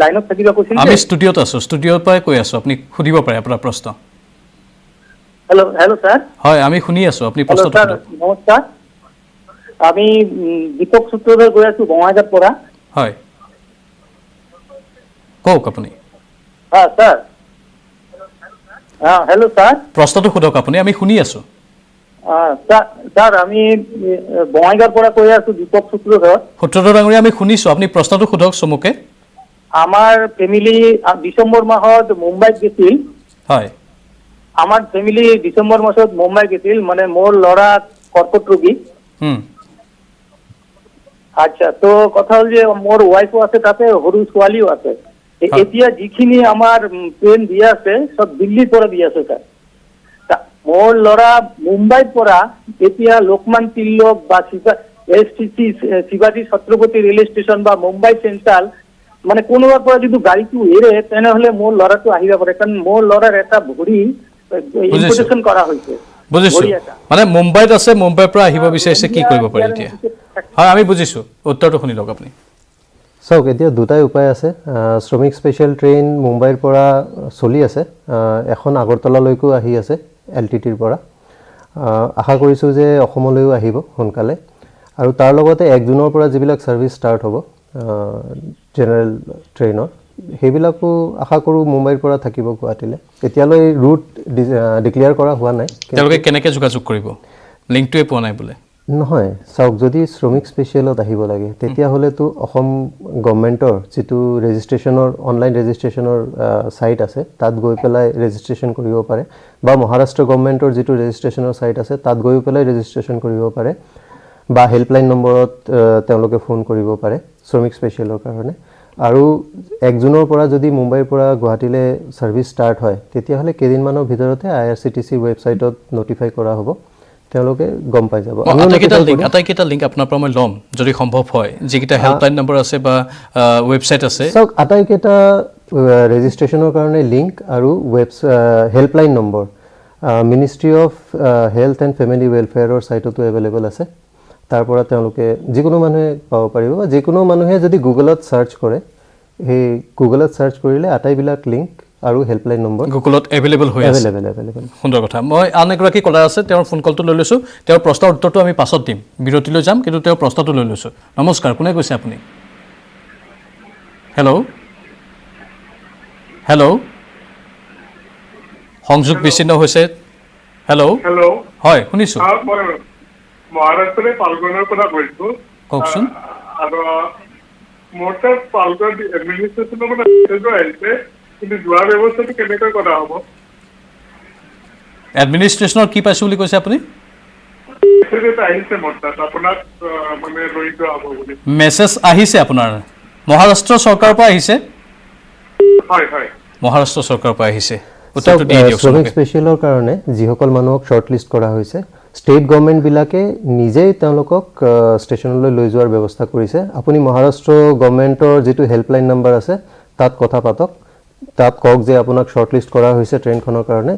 লাইনত থাকিবা কৈছিল আমি ষ্টুডিঅ'ত আছোঁ ষ্টুডিঅ'ৰ পৰাই কৈ আছোঁ আপুনি সুধিব পাৰে আপোনাৰ প্ৰশ্ন হেল্ল' হেল্ল' স্যাৰ হয় আমি শুনি আছোঁ আপুনি হেল্ল' প্ৰশ্নটো স্যাৰ সোধক নমস্কাৰ আমি দীপক সূত্ৰধৰ গৈ আছো বঙাইগাঁৱৰ পৰা হয় কওক আপুনি হ্যাঁ স্যাৰ হ্যাঁ হেল্ল' স্যাৰ প্ৰশ্নটো সোধক আপুনি আমি শুনি আছোঁ স্যাৰ আমি বঙাইগাঁৱৰ পৰা কৈ আছো দীপক সূত্ৰধৰ সূত্ৰধৰ ডাঙৰীয়া আমি শুনিছোঁ আপুনি প্ৰশ্নটো সোধক চমুকে আমাৰ ফেমিলি ডিচেম্বৰ মাহত মুম্বাইত গৈছিল হয় আমাৰ ফেমিলি ডিচেম্বৰ মাহত মুম্বাই গৈছিল মানে মোৰ ল'ৰা কৰ্কট ৰোগী আচ্ছা তো কথা হ'ল যে মোৰ ৱাইফো আছে তাতে সৰু ছোৱালীও আছে এতিয়া যিখিনি আমাৰ ট্ৰেইন দি আছে সব দিল্লীৰ পৰা দি আছে স্যাৰ মোৰ ল'ৰা মুম্বাইৰ পৰা এতিয়া লোকমান তিলক বা STC শিৱাজী ছত্ৰপতি ৰেল ষ্টেচন বা মুম্বাই চেণ্ট্ৰেল মানে কোনোবাৰ পৰা যদি গাড়ীটো এৰে তেনেহ'লে মোৰ ল'ৰাটো আহিব পাৰে কাৰণ মোৰ ল'ৰাৰ এটা ভৰি ইম্পৰ্টেশ্যন কৰা হৈছে বুজিছোঁ মানে মুম্বাইত আছে মুম্বাইৰ পৰা আহিব বিচাৰিছে কি কৰিব পাৰি এতিয়া হয় আমি বুজিছোঁ উত্তৰটো শুনি লওক আপুনি চাওক এতিয়া দুটাই উপায় আছে শ্ৰমিক স্পেচিয়েল ট্ৰেইন মুম্বাইৰ পৰা চলি আছে এখন আগৰতলালৈকো আহি আছে LTTৰ পৰা আশা কৰিছোঁ যে অসমলৈও আহিব সোনকালে আৰু তাৰ লগতে 1 জুনৰ পৰা যিবিলাক ছাৰ্ভিচ ষ্টাৰ্ট হ'ব জেনেৰেল ট্ৰেইনৰ সেইবিলাকো আশা কৰোঁ মুম্বাইৰ পৰা থাকিব গুৱাহাটীলৈ এতিয়ালৈ ৰুট ডিক্লেয়াৰ কৰা হোৱা নাই তেওঁলোকে কেনেকৈ যোগাযোগ কৰিব লিংকটোৱে পোৱা নাই বোলে নহয় চাওক যদি শ্ৰমিক স্পেচিয়েলত আহিব লাগে তেতিয়াহ'লেতো অসম গভৰ্ণমেণ্টৰ যিটো ৰেজিষ্ট্ৰেশ্যনৰ অনলাইন ৰেজিষ্ট্ৰেশ্যনৰ ছাইট আছে তাত গৈ পেলাই ৰেজিষ্ট্ৰেশ্যন কৰিব পাৰে বা মহাৰাষ্ট্ৰ গভৰ্ণমেণ্টৰ যিটো ৰেজিষ্ট্ৰেশ্যনৰ ছাইট আছে তাত গৈ পেলাই ৰেজিষ্ট্ৰেশ্যন কৰিব পাৰে বা হেল্পলাইন নম্বৰত তেওঁলোকে ফোন কৰিব পাৰে শ্ৰমিক স্পেচিয়েলৰ কাৰণে আৰু 1 জুনৰ পৰা যদি মুম্বাইৰ পৰা গুৱাহাটীলৈ ছাৰ্ভিচ ষ্টাৰ্ট হয় তেতিয়াহ'লে কেইদিনমানৰ ভিতৰতে IRCTCৰ ৱেবছাইটত নটিফাই কৰা হ'ব তেওঁলোকে গম পাই যাব আটাইকেইটা লিংক আপোনাৰ পৰা মই ল'ম যদি সম্ভৱ হয় যিকেইটা হেল্পলাইন নম্বৰ আছে বা ৱেবছাইট আছে চাওক আটাইকেইটা ৰেজিষ্ট্ৰেশ্যনৰ কাৰণে লিংক আৰু helpline number ministry of health and family ৱেলফেয়াৰৰ ছাইটতো এভেইলেবল আছে তাৰ পৰা তেওঁলোকে যিকোনো মানুহে পাব পাৰিব বা যিকোনো মানুহে যদি গুগলত ছাৰ্চ কৰে সেই গুগলত ছাৰ্চ কৰিলে আটাইবিলাক লিংক আৰু হেল্পলাইন নম্বৰ গুগলত এভেইলেবল হৈ আছে সুন্দৰ কথা মই আন এগৰাকী কলাৰ আছে তেওঁৰ ফোন কলটো লৈ লৈছোঁ তেওঁৰ প্ৰশ্নৰ উত্তৰটো আমি পাছত দিম বিৰতিলৈ যাম কিন্তু তেওঁৰ প্ৰশ্নটো লৈ লৈছোঁ নমস্কাৰ কোনে কৈছে আপুনি হেল্ল' হেল্ল' সংযোগ বিচ্ছিন্ন হৈছে হেল্ল' হেল্ল' হয় শুনিছোঁ মই মহাৰাষ্ট্ৰৰ পালঘৰৰ পৰা কৈছোঁ কওকচোন আৰু মোৰ তাত পালঘৰ এডমিনিষ্ট্ৰেশ্যনৰ মানে মেছেজো আহিছে কিন্তু যোৱাৰ ব্যৱস্থাটো কেনেকৈ কৰা হ'ব এডমিনিষ্ট্ৰেশ্যনৰ কি পাইছোঁ বুলি কৈছে আপুনি মেছেজ এটা আহিছে মোৰ তাত আপোনাক মানে লৈ যোৱা হ'ব বুলি মেছেজ আহিছে আপোনাৰ মহাৰাষ্ট্ৰ চৰকাৰৰ পৰা আহিছে হয় হয় মহাৰাষ্ট্ৰ চৰকাৰৰ পৰা আহিছে শ্ৰমিক স্পেচিয়েলৰ কাৰণে যিসকল মানুহক শ্বৰ্ট লিষ্ট কৰা হৈছে ষ্টেট গভৰ্ণমেণ্টবিলাকে নিজেই তেওঁলোকক ষ্টেচনলৈ লৈ যোৱাৰ ব্যৱস্থা কৰিছে আপুনি মহাৰাষ্ট্ৰ গভৰ্ণমেণ্টৰ যিটো হেল্পলাইন নম্বৰ আছে তাত কথা পাতক তাত কওক যে আপোনাক শ্বৰ্ট লিষ্ট কৰা হৈছে ট্ৰেইনখনৰ কাৰণে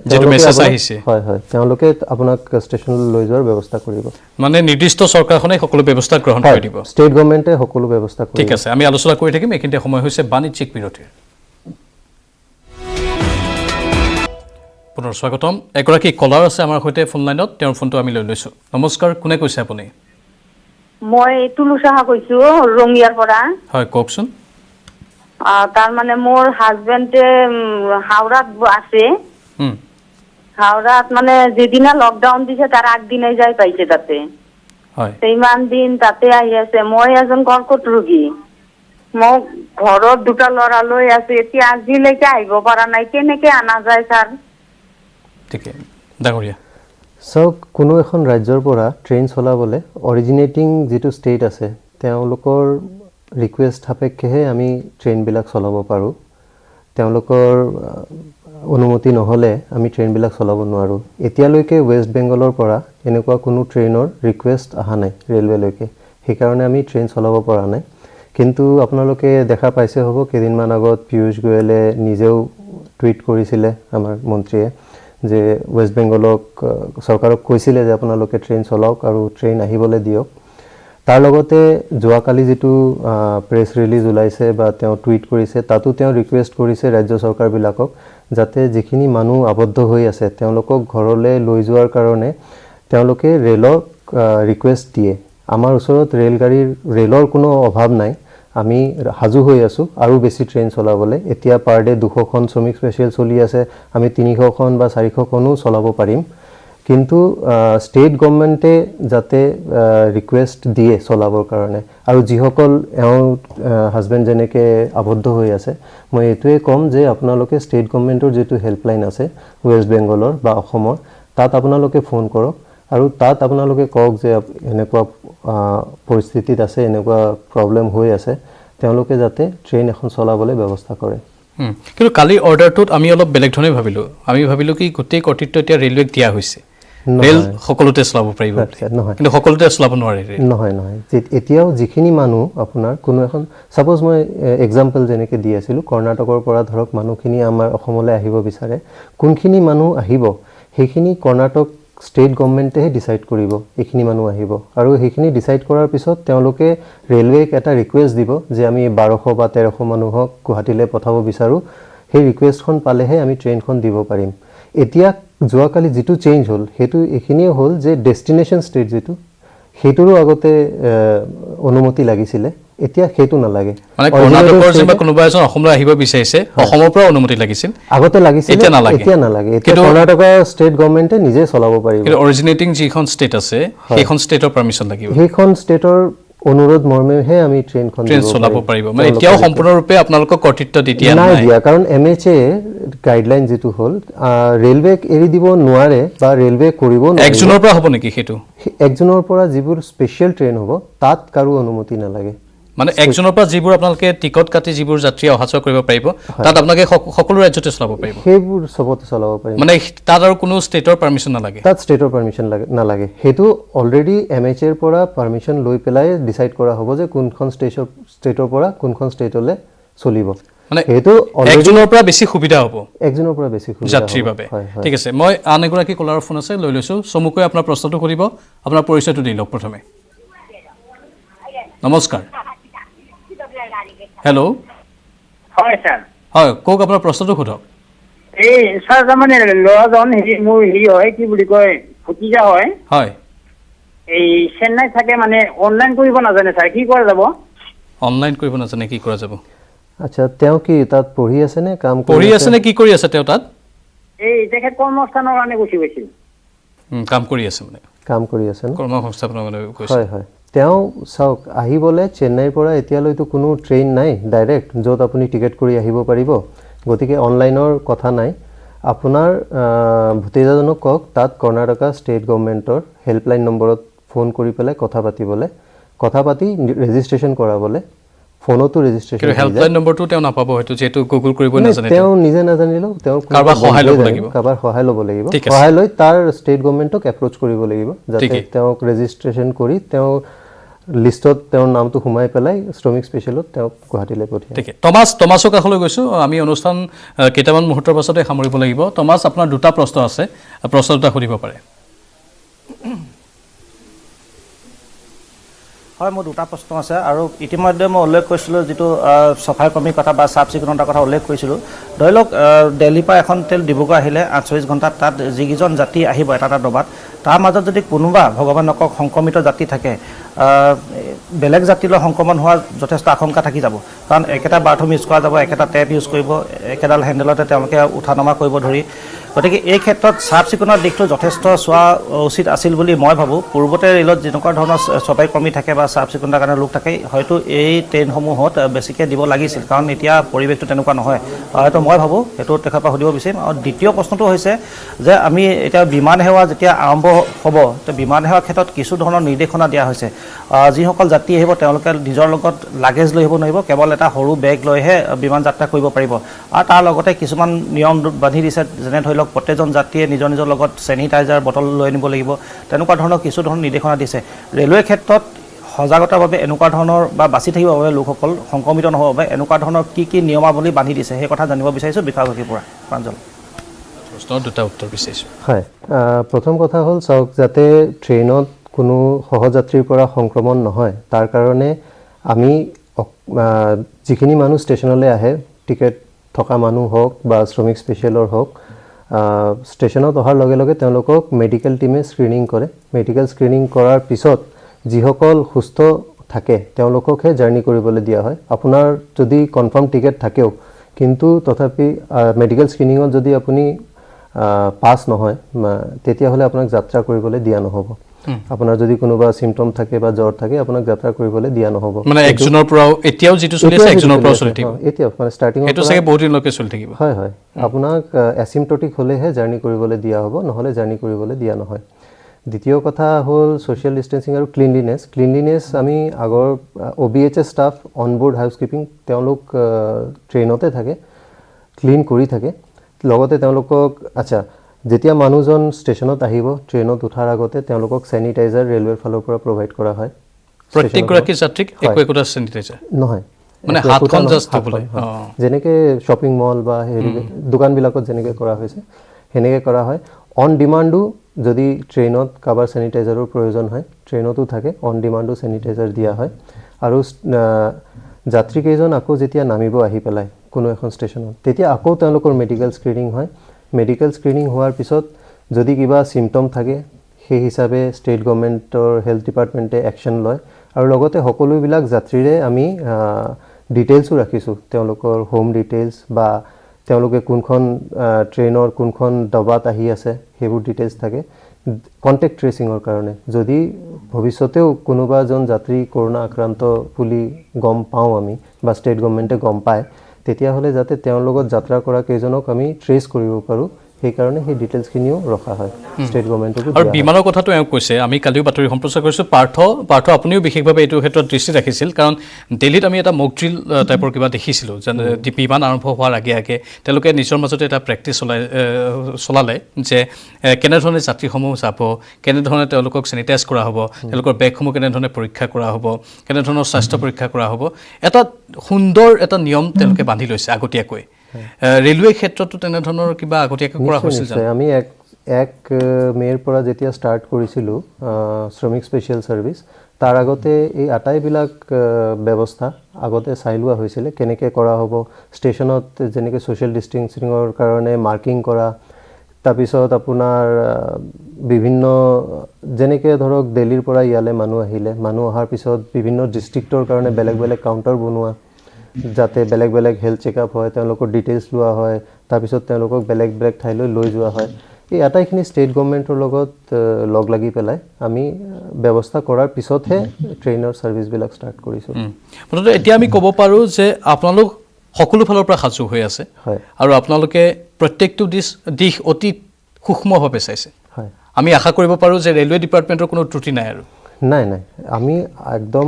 হয় হয় তেওঁলোকে আপোনাক ষ্টেচনলৈ লৈ যোৱাৰ ব্যৱস্থা কৰিব মানে নিৰ্দিষ্ট চৰকাৰখনে সকলো ব্যৱস্থা গ্ৰহণ কৰি দিব ষ্টেট গভৰ্ণমেণ্টে সকলো ব্যৱস্থা কৰিব ঠিক আছে আমি আলোচনা কৰি থাকিম এইখিনিতে সময় হৈছে বাণিজ্যিক বিৰতিৰ পুনৰ স্বাগতম এগৰাকী কলাৰ আছে আমাৰ সৈতে ফোন লাইনত তেওঁৰ ফোনটো আমি লৈ লৈছোঁ নমস্কাৰ কোনে কৈছে আপুনি মই তুলু সাহা কৈছোঁ ৰঙিয়াৰ পৰা হয় কওকচোন তাৰ মানে মোৰ হাজবেণ্ডে হাওড়াত আছে হাওড়াত মানে যেদিনা লকডাউন দিছে তাৰ আগদিনাই যাই পাইছে তাতে হয় ইমান দিন তাতে আহি আছে মই এজন কৰ্কট ৰোগী মোক ঘৰত দুটা ল'ৰা লৈ আছে এতিয়া আজিলৈকে আহিব পৰা নাই কেনেকে আনা যায় ছাৰ ঠিকে ডাঙৰীয়া চাওক কোনো এখন ৰাজ্যৰ পৰা ট্ৰেইন চলাবলৈ অৰিজিনেটিং যিটো ষ্টেট আছে তেওঁলোকৰ ৰিকুৱেষ্ট সাপেক্ষেহে আমি ট্ৰেইনবিলাক চলাব পাৰোঁ তেওঁলোকৰ অনুমতি নহ'লে আমি ট্ৰেইনবিলাক চলাব নোৱাৰোঁ এতিয়ালৈকে ৱেষ্ট বেংগলৰ পৰা এনেকুৱা কোনো ট্ৰেইনৰ ৰিকুৱেষ্ট অহা নাই ৰেলৱেলৈকে সেইকাৰণে আমি ট্ৰেইন চলাব পৰা নাই কিন্তু আপোনালোকে দেখা পাইছে হ'ব কেইদিনমান আগত পীয়ুষ গোয়েলে নিজেও টুইট কৰিছিলে আমাৰ মন্ত্ৰীয়ে যে ৱেষ্ট বেংগলক চৰকাৰক কৈছিলে যে আপোনালোকে ট্ৰেইন চলাওক আৰু ট্ৰেইন আহিবলৈ দিয়ক তাৰ লগতে যোৱাকালি যেটো প্ৰেছ ৰিলিজ ওলাইছে বা তেওঁ টুইট কৰিছে তাতো তেওঁ ৰিকুৱেষ্ট কৰিছে ৰাজ্য চৰকাৰবিলাকক যাতে যিখিনি মানুহ আবদ্ধ হৈ আছে তেওঁলোকক ঘৰলৈ লৈ যোৱাৰ কাৰণে তেওঁলোকে ৰেলক ৰিকুৱেষ্ট দিয়ে আমাৰ ওচৰত ৰেলৰ কোনো অভাৱ নাই আমি হাজু হৈ আছো আৰু বেছি ট্ৰেইন চলাবলৈ এতিয়া পাৰ ডে 200খন শ্ৰমিক স্পেচিয়েল চলি আছে আমি 300খন বা 400খনো চলাব পাৰিম কিন্তু ষ্টেট গভৰ্ণমেণ্টে যাতে ৰিকুৱেষ্ট দিয়ে চলাবৰ কাৰণে আৰু যিসকল হাজবেণ্ড যেনেকৈ আবদ্ধ হৈ আছে মই এইটোৱে ক'ম যে আপোনালোকে ষ্টেট গভৰ্ণমেণ্টৰ যিটো হেল্পলাইন আছে ৱেষ্ট বেংগলৰ বা অসমৰ তাত আপোনালোকে ফোন কৰক আৰু তাত আপোনালোকে কওক যে এনেকুৱা পৰিস্থিতিত আছে এনেকুৱা প্ৰব্লেম হৈ আছে তেওঁলোকে যাতে ট্ৰেইন এখন চলাবলৈ ব্যৱস্থা কৰে কিন্তু কালি অৰ্ডাৰটোত আমি অলপ বেলেগ ধৰণে ভাবিলো কি গোটেই কৰ্তৃত্ব এতিয়া ৰেলৱেক দিয়া হৈছে ৰেল সকলোতে চলাব পাৰিব কিন্তু সকলোতে চলাব নোৱাৰে নহয় এতিয়াও যিখিনি মানুহ আপোনাৰ কোনো এখন সাপোজ মই এক্সাম্পল যেনেকৈ দি আছিলোঁ কৰ্ণাটকৰ পৰা ধৰক মানুহখিনি আমাৰ অসমলৈ আহিব বিচাৰে কোনখিনি মানুহ আহিব সেইখিনি কৰ্ণাটক ষ্টেট গভৰ্ণমেণ্টেহে ডিচাইড কৰিব এইখিনি মানুহ আহিব আৰু সেইখিনি ডিচাইড কৰাৰ পিছত তেওঁলোকে ৰেলৱেক এটা ৰিকুৱেষ্ট দিব যে আমি 1200 বা 1300 মানুহক গুৱাহাটীলৈ পঠাব বিচাৰোঁ সেই ৰিকুৱেষ্টখন পালেহে আমি ট্ৰেইনখন দিব পাৰিম এতিয়া যোৱাকালি যেটো চেঞ্জ হ'ল হেতু এখিনিয়ে হ'ল যে ডেষ্টিনেশ্যন ষ্টেট যেটো হেতুৰো আগতে অনুমতি লাগিছিলে এতিয়া হেতু নালাগে মানে কৰ্ণাটকৰ যে কোনোবা এজন অসমলৈ আহিব বিচাৰিছে অসমৰ পৰা অনুমতি লাগিছিল আগতে লাগিছিল এতিয়া নালাগে এতিয়া কৰ্ণাটকৰ ষ্টেট গভৰ্ণমেণ্টে নিজে চলাব পাৰিব কিন্তু অৰিজিনেটিং যিখন ষ্টেট আছে সেইখন ষ্টেটৰ পাৰমিশন লাগিব সেইখন ষ্টেটৰ অনুৰোধ মৰ্মেহে আমি ট্ৰেইন চলাব পাৰিব মানে এতিয়াও সম্পূৰ্ণৰূপে আপোনালোকক কৰ্তৃত্ব দিয়া নাই কাৰণ MHA গাইডলাইন যেটো হ'ল ৰেলৱেক এৰি দিব নোৱাৰে বা ৰেলৱে কৰিব নোৱাৰে এক জুনৰ পৰা হ'ব নেকি হেতু এক জুনৰ পৰা যিবোৰ স্পেশাল ট্ৰেইন হ'ব তাত কাৰো অনুমতি নালাগে মানে এক জুনৰ পৰা যিবোৰ আপোনালোকে টিকট কাটি যিবোৰ যাত্ৰী অহাযোৱা কৰিব পাৰিব তাত আপোনালোকে সকলো ৰাজ্যতে চলাব পাৰিব সেইবোৰ সবতে চলাব পাৰিব মানে তাত আৰু কোনো ষ্টেটৰ পাৰমিশন নালাগে তাত ষ্টেটৰ পাৰমিশন নালাগে হেতু অলৰেডি MHA ৰ পৰা পাৰমিশন লৈ পেলাই ডিসাইড কৰা হ'ব যে কোনখন ষ্টেটৰ পৰা কোনখন ষ্টেটলৈ চলিব মানে হেতু এক জুনৰ পৰা বেছি সুবিধা হ'ব এক জুনৰ পৰা বেছি সুবিধা যাত্ৰীৰ বাবে ঠিক আছে মই আন এগৰাকী কলাৰৰ ফোন আছে লৈ লৈছো চমুকৈ আপোনাৰ প্ৰশ্নটো কৰিব আপোনাৰ পৰিচয়টো দি লওক প্ৰথমে নমস্কাৰ হেল্ল' হয় স্যাৰ হয় কোক আপোনাৰ প্ৰশ্নটো সোধক এই স্যাৰ তাৰমানে ল'ৰাজন মোৰ হয় কি বুলি কয় ভতিজা হয় হয় এই চেন্নাই থাকে মানে অনলাইন কৰিব নাজানে স্যাৰ কি কৰা যাব অনলাইন কৰিব নাজানে কি কৰা যাব আচ্ছা তেওঁ কি তাত পঢ়ি আছে নে কাম পঢ়ি আছে নে কি কৰি আছে তেওঁ তাত এই তেখেত কৰ্মস্থানৰ কাৰণে গুচি গৈছিল কাম কৰি আছে মানে কাম কৰি আছে কৰ্মসংস্থাপনৰ কাৰণে গৈছে হয় হয় তেওঁ চাওক আহিবলৈ চেন্নাইৰ পৰা এতিয়ালৈতো কোনো ট্ৰেইন নাই ডাইৰেক্ট য'ত আপুনি টিকেট কৰি আহিব পাৰিব গতিকে অনলাইনৰ কথা নাই আপোনাৰ ভতিজাজনক কওক তাত কৰ্ণাটকা ষ্টেট গভৰ্ণমেণ্টৰ হেল্পলাইন নম্বৰত ফোন কৰি পেলাই কথা পাতি ৰেজিষ্ট্ৰেশ্যন কৰাবলৈ ফোনতো ৰেজিষ্ট্ৰেশ্যন হেল্পলাইন নম্বৰটো তেওঁ নাপাব হয়তো যেহেতু গুগল কৰিব নাজানে তেওঁ নিজে নাজানিলেও তেওঁ কাৰোবাৰ সহায় ল'ব লাগিব সহায় লৈ তাৰ ষ্টেট গভৰ্ণমেণ্টক এপ্ৰ'চ কৰিব লাগিব যাতে তেওঁক ৰেজিষ্ট্ৰেশ্যন কৰি তেওঁ লিষ্টত তেওঁৰ নামটো সোমাই পেলাই শ্ৰমিক স্পেচিয়েলত তেওঁক গুৱাহাটীলৈ পঠিয়ায় ঠিক টমাছৰ কাষলৈ গৈছোঁ আমি অনুষ্ঠান কেইটামান মুহূৰ্তৰ পাছতে সামৰিব লাগিব টমাছ আপোনাৰ দুটা প্ৰশ্ন আছে প্ৰশ্ন দুটা সুধিব পাৰে হয় মোৰ দুটা প্ৰশ্ন আছে আৰু ইতিমধ্যে মই উল্লেখ কৰিছিলোঁ যিটো চাফাই কৰ্মীৰ কথা বা চাফ চিকুণতাৰ কথা উল্লেখ কৰিছিলোঁ ধৰি লওক দিল্লীৰ পৰা এখন ট্ৰেইন ডিব্ৰুগড় আহিলে 48 ঘণ্টাত তাত যিকেইজন যাত্ৰী আহিব এটা ডবাত তাৰ মাজত যদি কোনোবা ভগৱান নকক সংক্ৰমিত যাত্ৰী থাকে বেলেগ যাত্ৰীলৈ সংক্ৰমণ হোৱাৰ যথেষ্ট আশংকা থাকি যাব কাৰণ একেটা বাথৰুম ইউজ কৰা যাব একেটা টেপ ইউজ কৰিব একেডাল হেণ্ডেলতে তেওঁলোকে উঠা নমা কৰিব ধৰি গতিকে এই ক্ষেত্ৰত চাফ চিকুণৰ দিশটো যথেষ্ট চোৱা উচিত আছিল বুলি মই ভাবোঁ পূৰ্বতে ৰেলত যেনেকুৱা ধৰণৰ চাফাই কৰ্মী থাকে বা চাফ চিকুণতাৰ কাৰণে লোক থাকে হয়তো এই ট্ৰেইনসমূহত বেছিকৈ দিব লাগিছিল কাৰণ এতিয়া পৰিৱেশটো তেনেকুৱা নহয় হয়তো মই ভাবোঁ সেইটো তেখেতৰ পৰা সুধিব বিচাৰিম আৰু দ্বিতীয় প্ৰশ্নটো হৈছে যে আমি এতিয়া বিমান সেৱা যেতিয়া আৰম্ভ হ'ব তো বিমান সেৱাৰ ক্ষেত্ৰত কিছু ধৰণৰ নিৰ্দেশনা দিয়া হৈছে যিসকল যাত্ৰী আহিব তেওঁলোকে নিজৰ লগত লাগেজ লৈ আহিব নোৱাৰিব কেৱল এটা সৰু বেগ লৈহে বিমান যাত্ৰা কৰিব পাৰিব আৰু তাৰ লগতে কিছুমান নিয়ম বান্ধি দিছে যেনে ধৰি লওক প্ৰত্যেকজন যাত্ৰীয়ে নিজৰ নিজৰ লগত চেনিটাইজাৰ বটল লৈ আনিব লাগিব তেনেকুৱা ধৰণৰ কিছু ধৰণৰ নিৰ্দেশনা দিছে ৰেলৱে ক্ষেত্ৰত সজাগতাৰ বাবে এনেকুৱা ধৰণৰ বা বাছি থাকিবৰ বাবে লোকসকল সংক্ৰমিত নহ'বৰ বাবে এনেকুৱা ধৰণৰ কি নিয়মাৱলী বান্ধি দিছে সেই কথা জানিব বিচাৰিছোঁ বিষয়গৰাকীৰ পৰা প্ৰাঞ্জল প্ৰশ্নৰ দুটা উত্তৰ বিচাৰিছোঁ হয় প্ৰথম কথা হ'ল চাওক যাতে ট্ৰেইনত কোনো সহযাত্ৰীৰ পৰা সংক্ৰমণ নহয় তাৰ কাৰণে আমি যিখিনি মানুহ ষ্টেচনলৈ আহে টিকেট থকা মানুহ হওক বা শ্ৰমিক স্পেচিয়েলৰ হওক ষ্টেচনত অহাৰ লগে লগে তেওঁলোকক মেডিকেল টিমে স্ক্ৰিনিং কৰে মেডিকেল স্ক্ৰিনিং কৰাৰ পিছত যিসকল সুস্থ থাকে তেওঁলোককহে জাৰ্ণি কৰিবলৈ দিয়া হয় আপোনাৰ যদি কনফাৰ্ম টিকেট থাকেও কিন্তু তথাপি মেডিকেল স্ক্ৰিনিঙত যদি আপুনি পাছ নহয় তেতিয়াহ'লে আপোনাক যাত্ৰা কৰিবলৈ দিয়া নহ'ব আপোনাৰ যদি কোনোবা চিমটম থাকে বা জ্বৰ থাকে আপোনাক যাত্ৰা কৰিবলৈ দিয়া নহ'ব মানে 1 জুনৰ পৰাও এতিয়াও যেটো চলি আছে 1 জুনৰ পৰাও চলি থাকিব এতিয়া মানে ষ্টাৰ্টিং এটো চাগে বহুত দিনলৈকে চলি থাকিব হয় হয় আপোনাক এচিমটটিক হ'লেহে জাৰ্নি কৰিবলৈ দিয়া হ'ব নহ'লে জাৰ্নি কৰিবলৈ দিয়া নহয় দ্বিতীয় কথা হ'ল সোশ্যাল ডিস্টেন্সিং আৰু ক্লিনলিনেছ আমি আগৰ OBHS ষ্টাফ অনবোৰ্ড হাউচকিপিং তেওঁলোক ট্ৰেইনতে থাকে ক্লিন কৰি থাকে লগতে তেওঁলোকক আচ্ছা যেতিয়া মানুহজন ষ্টেচনত আহিব ট্ৰেইনত উঠাৰ আগতে তেওঁলোকক চেনিটাইজাৰ ৰেলৱেৰ ফালৰ পৰা প্ৰভাইড কৰা হয় প্ৰত্যেকগৰাকী যাত্ৰীক একোটা চেনিটাইজাৰ নহয় মানে হাতখন জাষ্ট ধুবলৈ যেনেকৈ শ্বপিং মল বা হেৰি দোকানবিলাকত যেনেকৈ কৰা হৈছে সেনেকৈ কৰা হয় অন ডিমাণ্ডো যদি ট্ৰেইনত কাৰোবাৰ চেনিটাইজাৰৰ প্ৰয়োজন হয় ট্ৰেইনতো থাকে অন ডিমাণ্ডো চেনিটাইজাৰ দিয়া হয় আৰু যাত্ৰীকেইজন আকৌ যেতিয়া নামিব আহি পেলাই কোনো এখন ষ্টেচনত তেতিয়া আকৌ তেওঁলোকৰ মেডিকেল স্ক্ৰিনিং হয় মেডিকেল স্ক্ৰিনিং হোৱাৰ পিছত যদি কিবা চিমটম থাকে সেই হিচাপে ষ্টেট গভৰ্ণমেণ্টৰ হেল্থ ডিপাৰ্টমেণ্টে একশ্যন লয় আৰু লগতে সকলোবিলাক যাত্ৰীৰে আমি ডিটেইলছো ৰাখিছোঁ তেওঁলোকৰ হোম ডিটেইলছ বা তেওঁলোকে কোনখন ট্ৰেইনৰ কোনখন ডবাত আহি আছে সেইবোৰ ডিটেইলছ থাকে কণ্টেক্ট ট্ৰেচিঙৰ কাৰণে যদি ভৱিষ্যতেও কোনোবা এজন যাত্ৰী কৰোণা আক্ৰান্ত বুলি গম পাওঁ আমি বা ষ্টেট গভৰ্ণমেণ্টে গম পায় তেতিয়াহ'লে যাতে তেওঁৰ লগত যাত্ৰা কৰা কেইজনক আমি ট্ৰেচ কৰিব পাৰোঁ সেইকাৰণে সেই ডিটেইলছখিনিও ৰখা হয় ষ্টেট গভৰ্ণমেণ্টকো আৰু বিমানৰ কথাটো এওঁ কৈছে আমি কালিও বাতৰি সম্প্ৰচাৰ কৰিছোঁ পাৰ্থ আপুনিও বিশেষভাৱে এইটো ক্ষেত্ৰত দৃষ্টি ৰাখিছিল কাৰণ দিল্লীত আমি এটা মক ড্ৰিল টাইপৰ কিবা দেখিছিলোঁ যেনে বিমান আৰম্ভ হোৱাৰ আগে আগে তেওঁলোকে নিজৰ মাজতে এটা প্ৰেক্টিছ চলালে যে কেনেধৰণে যাত্ৰীসমূহ যাব কেনেধৰণে তেওঁলোকক চেনিটাইজ কৰা হ'ব তেওঁলোকৰ বেগসমূহ কেনেধৰণে পৰীক্ষা কৰা হ'ব কেনেধৰণৰ স্বাস্থ্য পৰীক্ষা কৰা হ'ব এটা সুন্দৰ এটা নিয়ম তেওঁলোকে বান্ধি লৈছে আগতীয়াকৈ ৰেলৱে ক্ষেত্ৰতো তেনেধৰণৰ কিবা আগতীয়াকৈ কৰা হৈছিল জানো আমি 1 মে'ৰ পৰা যেতিয়া ষ্টাৰ্ট কৰিছিলোঁ শ্ৰমিক স্পেচিয়েল ছাৰ্ভিচ তাৰ আগতে এই আটাইবিলাক ব্যৱস্থা আগতে চাই লোৱা হৈছিলে কেনেকৈ কৰা হ'ব ষ্টেচনত যেনেকৈ ছ'চিয়েল ডিষ্টেন্সিঙৰ কাৰণে মাৰ্কিং কৰা তাৰপিছত আপোনাৰ বিভিন্ন যেনেকৈ ধৰক দিল্লীৰ পৰা ইয়ালৈ মানুহ আহিলে মানুহ অহাৰ পিছত বিভিন্ন ডিষ্ট্ৰিক্টৰ কাৰণে বেলেগ বেলেগ কাউণ্টাৰ বনোৱা যাতে বেলেগ বেলেগ হেল্থ চেকআপ হয় তেওঁলোকৰ ডিটেইলছ লোৱা হয় তাৰপিছত তেওঁলোকক বেলেগ বেলেগ ঠাইলৈ লৈ যোৱা হয় এই আটাইখিনি ষ্টেট গভৰ্ণমেণ্টৰ লগত লগ লাগি পেলাই আমি ব্যৱস্থা কৰাৰ পিছতহে ট্ৰেইনৰ ছাৰ্ভিচবিলাক ষ্টাৰ্ট কৰিছোঁ মুঠতে এতিয়া আমি ক'ব পাৰোঁ যে আপোনালোক সকলো ফালৰ পৰা সাজু হৈ আছে আৰু আপোনালোকে প্ৰত্যেকটো দিশ অতি সূক্ষ্মভাৱে চাইছে আমি আশা কৰিব পাৰোঁ যে ৰেলৱে ডিপাৰ্টমেণ্টৰ কোনো ত্ৰুটি নাই আৰু নাই আমি একদম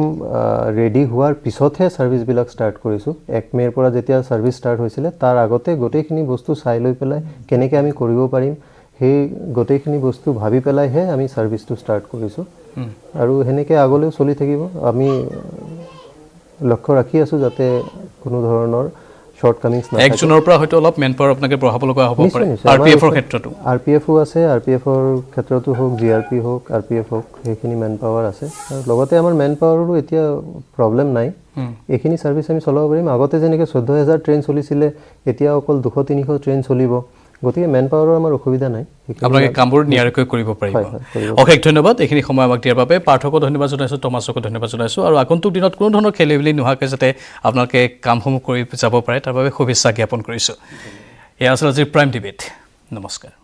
ৰেডি হোৱাৰ পিছতহে ছাৰ্ভিচবিলাক ষ্টাৰ্ট কৰিছোঁ 1 মে'ৰ পৰা যেতিয়া ছাৰ্ভিচ ষ্টাৰ্ট হৈছিলে তাৰ আগতে গোটেইখিনি বস্তু চাই লৈ পেলাই কেনেকৈ আমি কৰিব পাৰিম সেই গোটেইখিনি বস্তু ভাবি পেলাইহে আমি ছাৰ্ভিচটো ষ্টাৰ্ট কৰিছোঁ আৰু সেনেকৈ আগলৈও চলি থাকিব আমি লক্ষ্য ৰাখি আছোঁ যাতে কোনো ধৰণৰ শৰ্টকামিংছ নাই 1 জুনৰ পৰা হয়তো অলপ মেন পাৱাৰ আপোনাক বঢ়াব লগা হ'ব পাৰে আৰপিএফৰ ক্ষেত্ৰতো আৰপিএফও আছে আৰপিএফৰ ক্ষেত্ৰতো হোক জিআৰপি হোক আৰপিএফ হোক সেইখিনি মেন পাৱাৰ আছে আৰু লগতে আমাৰ মেন পাৱাৰৰো এতিয়া প্ৰব্লেম নাই এইখিনি ছাৰ্ভিচ আমি চলাব পাৰিম আগতে যেনেকৈ 14000 ট্ৰেইন চলিছিলে এতিয়া অকল 200-300 ট্ৰেইন চলিব গতিকে মেন পাৱাৰৰ আমাৰ অসুবিধা নাই আপোনালোকে কামবোৰ নিয়াৰিকৈ কৰিব পাৰিব অশেষ ধন্যবাদ এইখিনি সময় আমাক দিয়াৰ বাবে পাৰ্থকো ধন্যবাদ জনাইছোঁ টমাছকো ধন্যবাদ জনাইছোঁ আৰু আগন্তুক দিনত কোনো ধৰণৰ খেলিমেলি নোহোৱাকৈ যাতে আপোনালোকে কামসমূহ কৰি যাব পাৰে তাৰ বাবে শুভেচ্ছা জ্ঞাপন কৰিছোঁ এয়া আছিল আজিৰ প্ৰাইম ডিবেট নমস্কাৰ